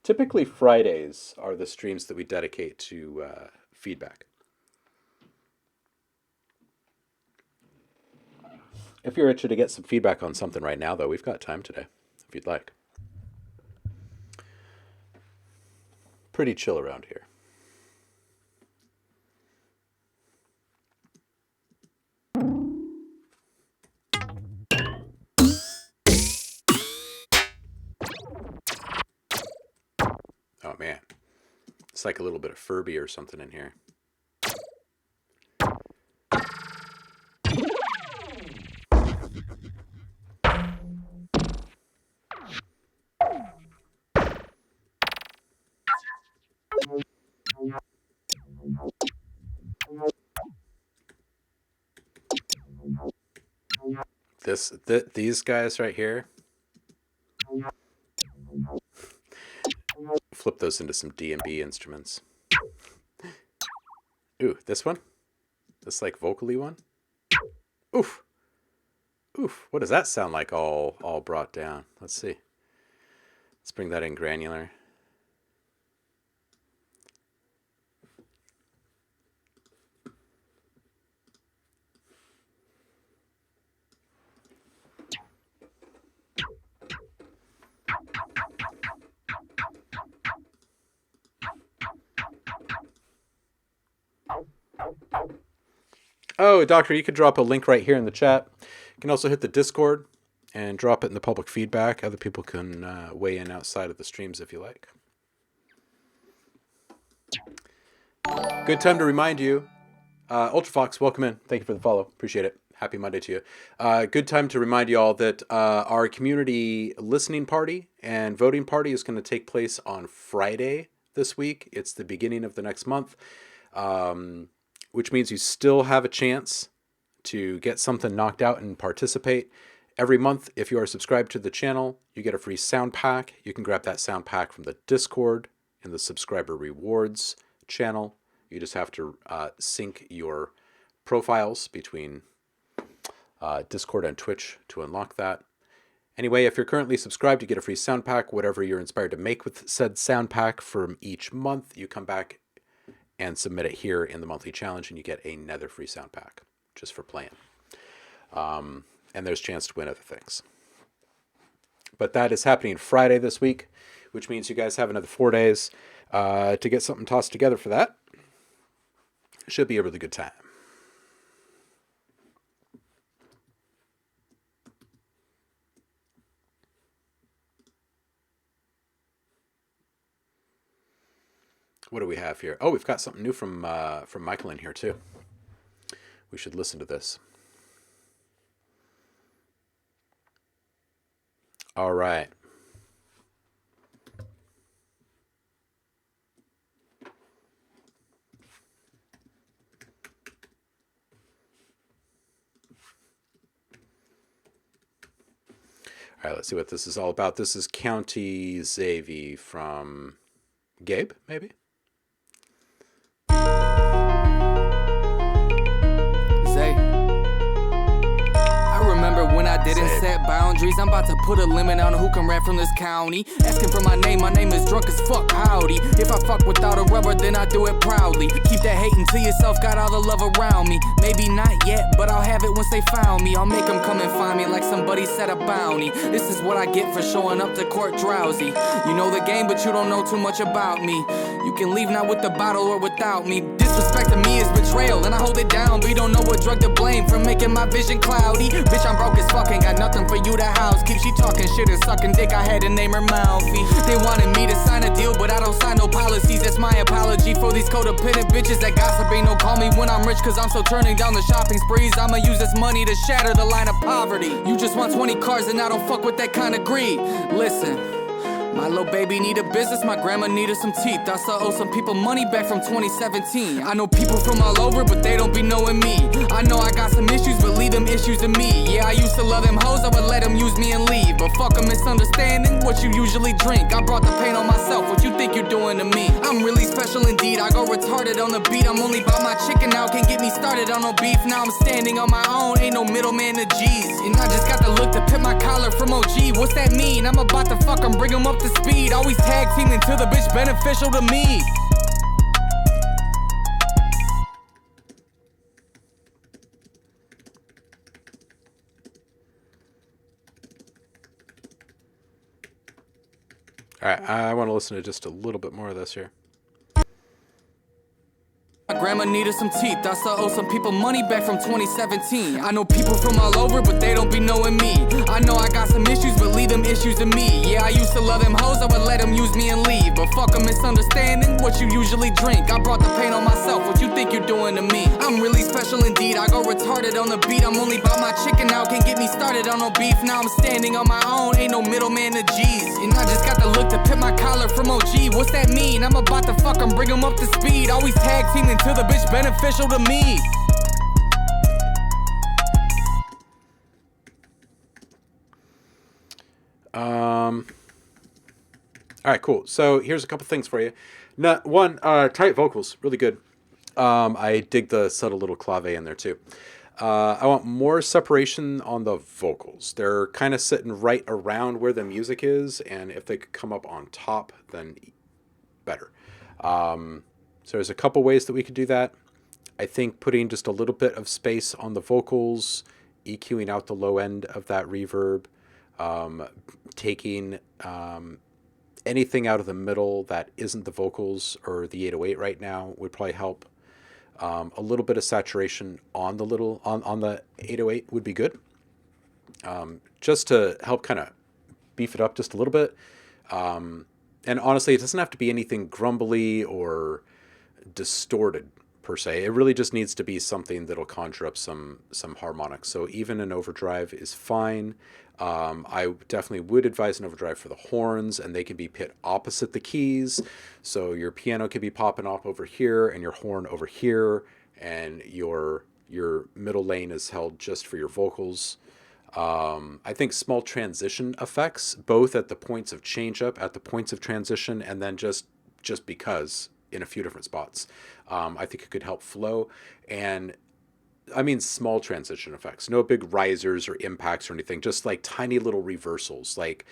Typically Fridays are the streams that we dedicate to feedback. If you're itching to get some feedback on something right now, though, we've got time today, if you'd like. Pretty chill around here. Oh, man. It's like a little bit of Furby or something in here. These guys right here. Flip those into some D&B instruments. Ooh, this one? This like vocally one? Oof. Oof. What does that sound like all brought down? Let's see. Let's bring that in granular. Oh, Doctor, you could drop a link right here in the chat. You can also hit the Discord and drop it in the public feedback. Other people can weigh in outside of the streams if you like. Good time to remind you. Ultrafox, welcome in. Thank you for the follow. Appreciate it. Happy Monday to you. Good time to remind you all that our community listening party and voting party is going to take place on Friday this week. It's the beginning of the next month. Which means you still have a chance to get something knocked out and participate. Every month, if you are subscribed to the channel, you get a free sound pack. You can grab that sound pack from the Discord in the subscriber rewards channel. You just have to sync your profiles between Discord and Twitch to unlock that. Anyway, if you're currently subscribed, you get a free sound pack. Whatever you're inspired to make with said sound pack from each month, you come back and submit it here in the monthly challenge, and you get another free sound pack just for playing. And there's a chance to win other things. But that is happening Friday this week, which means you guys have another 4 days to get something tossed together for that. It should be a really good time. What do we have here? Oh, we've got something new from Michael in here too. We should listen to this. All right. All right, let's see what this is all about. This is County Xavi from Gabe, maybe? Zay. I didn't set boundaries. I'm about to put a limit on who can rap from this county. Asking for my name is drunk as fuck, howdy. If I fuck without a rubber, then I do it proudly. Keep that hating to yourself, got all the love around me. Maybe not yet, but I'll have it once they found me. I'll make them come and find me like somebody set a bounty. This is what I get for showing up to court drowsy. You know the game, but you don't know too much about me. You can leave now with the bottle or without me. Disrespect to me is betrayal, and I hold it down. But you don't know what drug to blame for making my vision cloudy. Bitch, I'm broke as fuck, ain't got nothing for you to house. Keep she talking shit and sucking dick, I had to name her Mouthy. They wanted me to sign a deal, but I don't sign no policies. That's my apology for these codependent bitches that gossip. Ain't no call me when I'm rich, cause I'm still turning down the shopping sprees. I'ma use this money to shatter the line of poverty. You just want 20 cars and I don't fuck with that kind of greed. Listen, my little baby need a business, my grandma needed some teeth. I still owe some people money back from 2017. I know people from all over, but they don't be knowing me. I know I got some issues, but leave them issues to me. Yeah, I used to love them hoes, I would let them use me and leave. But fuck a misunderstanding, what you usually drink. I brought the pain on myself, what you think you're doing to me? I'm really special indeed, I go retarded on the beat. I'm only about my chicken now, can't get me started on no beef. Now I'm standing on my own, ain't no middleman to G's. And I just got the look to pit my collar from OG. What's that mean? I'm about to fuck 'em, bring 'em up to speed. Always tag teaming till the bitch beneficial to me. All right, I want to listen to just a little bit more of this here. My grandma needed some teeth, I still owe some people money back from 2017. I know people from all over, but they don't be knowing me. I know I got some issues, but leave them issues to me. Yeah, I used to love them hoes, I would let them use me and leave. But fuck a misunderstanding, what you usually drink. I brought the pain on myself, what you think you're doing to me? I'm really special indeed, I go retarded on the beat. I'm only about my chicken now, can't get me started on no beef. Now I'm standing on my own, ain't no middleman to G's. And I just got the look to pit my collar from OG. What's that mean? I'm about to fuck 'em, bring 'em up to speed. Always tag teaming till the bitch beneficial to me. All right, cool. So here's a couple things for you. One, tight vocals, really good. I dig the subtle little clave in there too. I want more separation on the vocals. They're kind of sitting right around where the music is, and if they could come up on top, then better. So there's a couple ways that we could do that. I think putting just a little bit of space on the vocals, EQing out the low end of that reverb, taking anything out of the middle that isn't the vocals or the 808 right now would probably help. A little bit of saturation on the on the 808 would be good, just to help kind of beef it up just a little bit. And honestly, it doesn't have to be anything grumbly or distorted per se. It really just needs to be something that'll conjure up some harmonics. So even an overdrive is fine. I definitely would advise an overdrive for the horns, and they can be pit opposite the keys. So your piano could be popping off over here and your horn over here, and your middle lane is held just for your vocals. I think small transition effects, both at the points of change up, at the points of transition, and then just because in a few different spots. I think it could help flow. And I mean small transition effects, no big risers or impacts or anything, just like tiny little reversals. Like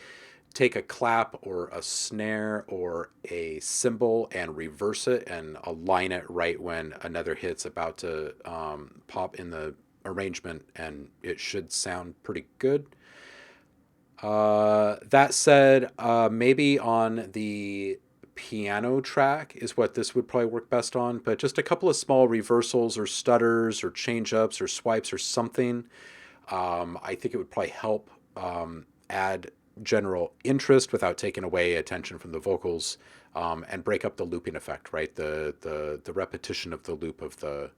take a clap or a snare or a cymbal and reverse it and align it right when another hit's about to pop in the arrangement, and it should sound pretty good. That said, maybe on the piano track is what this would probably work best on, but just a couple of small reversals or stutters or change ups or swipes or something. I think it would probably help add general interest without taking away attention from the vocals, and break up the looping effect, right? The repetition of the loop of the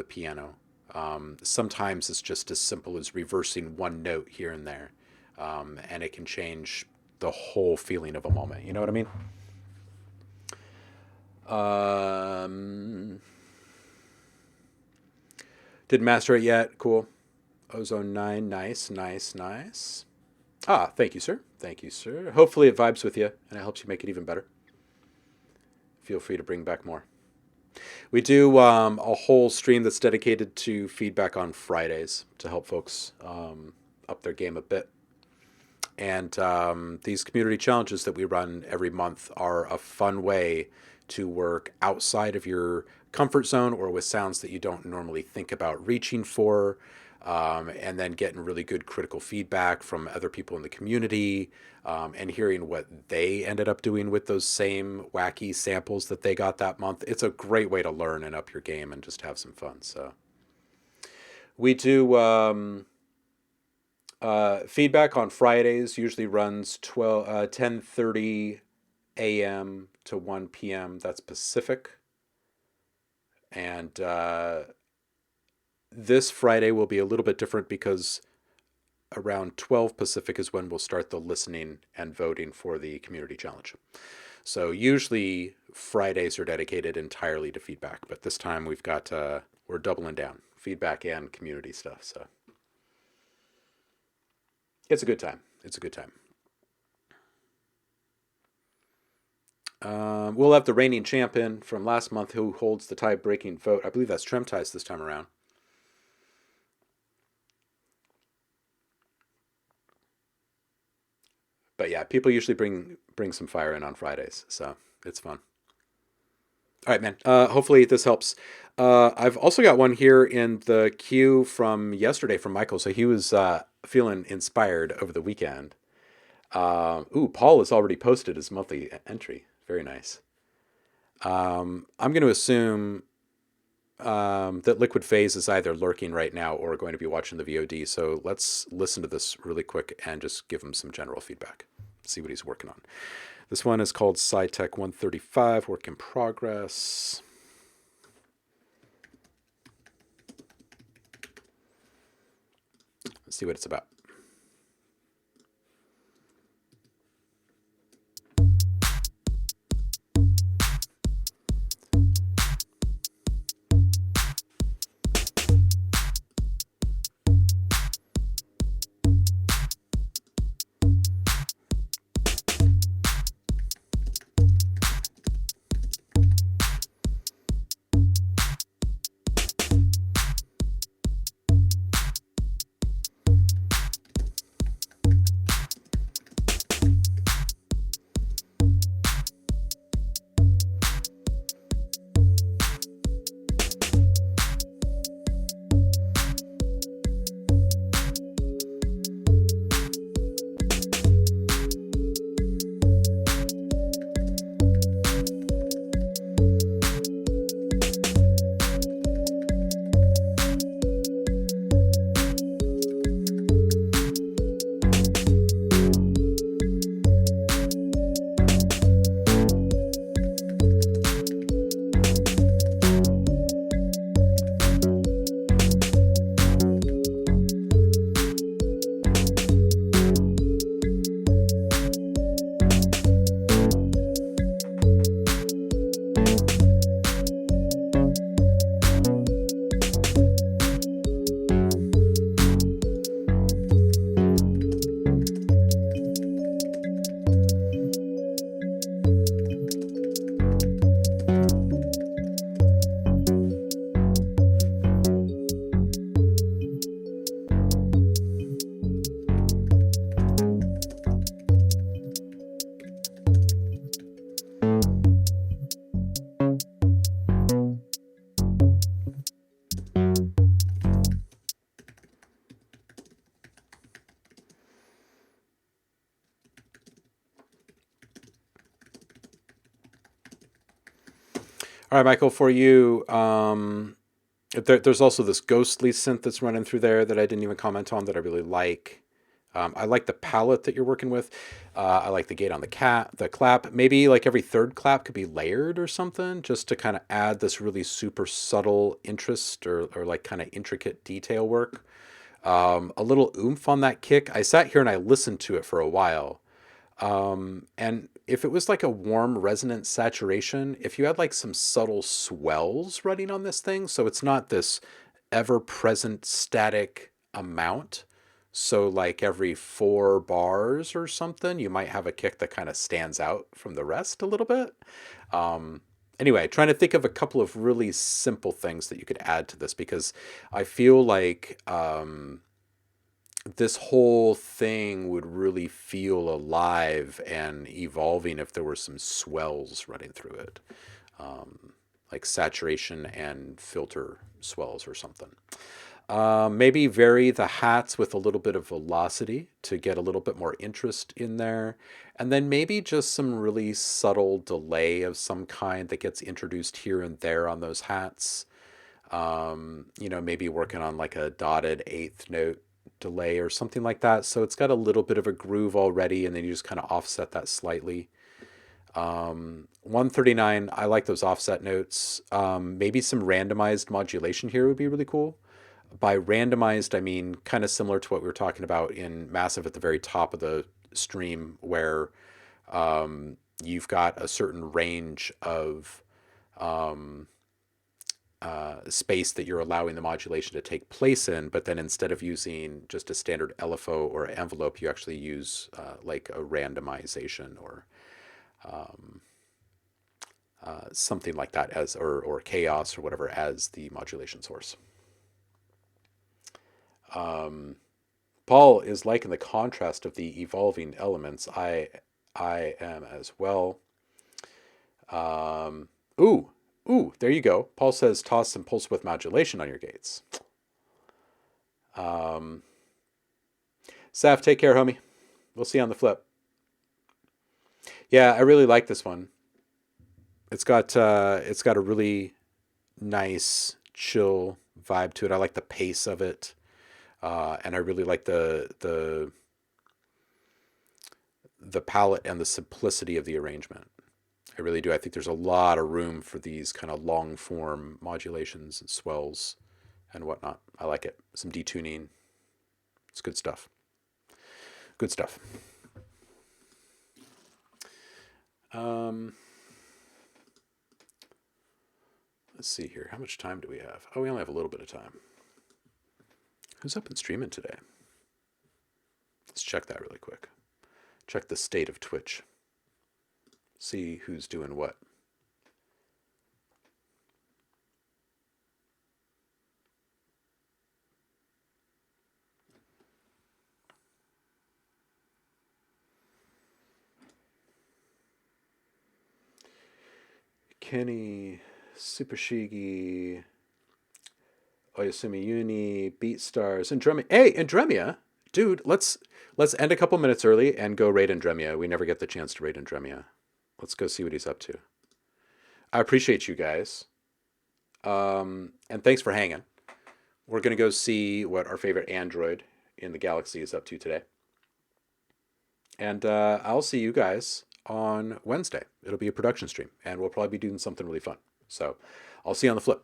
piano. Sometimes it's just as simple as reversing one note here and there, and it can change the whole feeling of a moment. You know what I mean? Didn't master it yet. Cool. Ozone 9. Nice. Ah, thank you, sir. Hopefully it vibes with you and it helps you make it even better. Feel free to bring back more. We do a whole stream that's dedicated to feedback on Fridays to help folks up their game a bit. And these community challenges that we run every month are a fun way to work outside of your comfort zone or with sounds that you don't normally think about reaching for, and then getting really good critical feedback from other people in the community, and hearing what they ended up doing with those same wacky samples that they got that month. It's a great way to learn and up your game and just have some fun. So we do feedback on Fridays, usually runs 10:30 a.m. to 1 p.m. That's Pacific. And this Friday will be a little bit different because around 12 Pacific is when we'll start the listening and voting for the community challenge. So usually Fridays are dedicated entirely to feedback, but this time we're doubling down, feedback and community stuff. So it's a good time. It's a good time. We'll have the reigning champion from last month who holds the tie-breaking vote. I believe that's Tremties this time around. But yeah, people usually bring some fire in on Fridays, so it's fun. All right, man. Hopefully this helps. I've also got one here in the queue from yesterday from Michael. So he was feeling inspired over the weekend. Paul has already posted his monthly entry. Very nice. I'm going to assume that Liquid Phase is either lurking right now or going to be watching the VOD. So let's listen to this really quick and just give him some general feedback. See what he's working on. This one is called SciTech 135, work in progress. Let's see what it's about. All right, Michael, for you, there's also this ghostly synth that's running through there that I didn't even comment on that I really like. I like the palette that you're working with. I like the gate on the clap. Maybe like every third clap could be layered or something, just to kind of add this really super subtle interest or like kind of intricate detail work. A little oomph on that kick. I sat here and I listened to it for a while. And if it was like a warm resonant saturation, if you had like some subtle swells running on this thing, so it's not this ever present static amount. So like every 4 bars or something, you might have a kick that kind of stands out from the rest a little bit. Anyway, trying to think of a couple of really simple things that you could add to this because I feel like this whole thing would really feel alive and evolving if there were some swells running through it, like saturation and filter swells or something. Maybe vary the hats with a little bit of velocity to get a little bit more interest in there. And then maybe just some really subtle delay of some kind that gets introduced here and there on those hats. Maybe working on like a dotted eighth note delay or something like that. So it's got a little bit of a groove already, and then you just kind of offset that slightly. 139, I like those offset notes. Maybe some randomized modulation here would be really cool. By randomized, I mean kind of similar to what we were talking about in Massive at the very top of the stream, where you've got a certain range of space that you're allowing the modulation to take place in, but then instead of using just a standard LFO or envelope, you actually use like a randomization or something like that as, or chaos or whatever as the modulation source. Paul is liking the contrast of the evolving elements. I am as well. Ooh, there you go. Paul says toss some pulse width modulation on your gates. Saf, take care, homie. We'll see you on the flip. Yeah, I really like this one. It's got a really nice, chill vibe to it. I like the pace of it, and I really like the palette and the simplicity of the arrangement. I really do. I think there's a lot of room for these kind of long form modulations and swells and whatnot. I like it. Some detuning. It's good stuff. Good stuff. Let's see here. How much time do we have? Oh, we only have a little bit of time. Who's up and streaming today? Let's check that really quick. Check the state of Twitch. See who's doing what. Kenny, Super Shigi, Oyasumi Uni, BeatStars, Andremia. Hey, Andremia! Dude, let's end a couple minutes early and go raid Andremia. We never get the chance to raid Andremia. Let's go see what he's up to. I appreciate you guys. And thanks for hanging. We're going to go see what our favorite android in the galaxy is up to today. And I'll see you guys on Wednesday. It'll be a production stream, and we'll probably be doing something really fun. So I'll see you on the flip.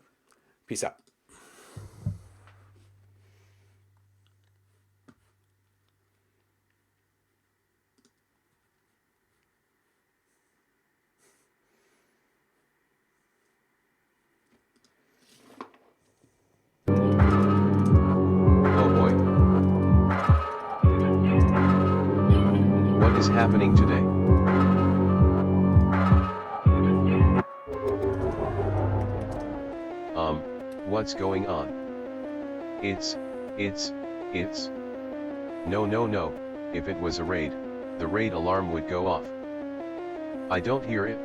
Peace out. What is happening today? What's going on? It's. No. If it was a raid, the raid alarm would go off. I don't hear it.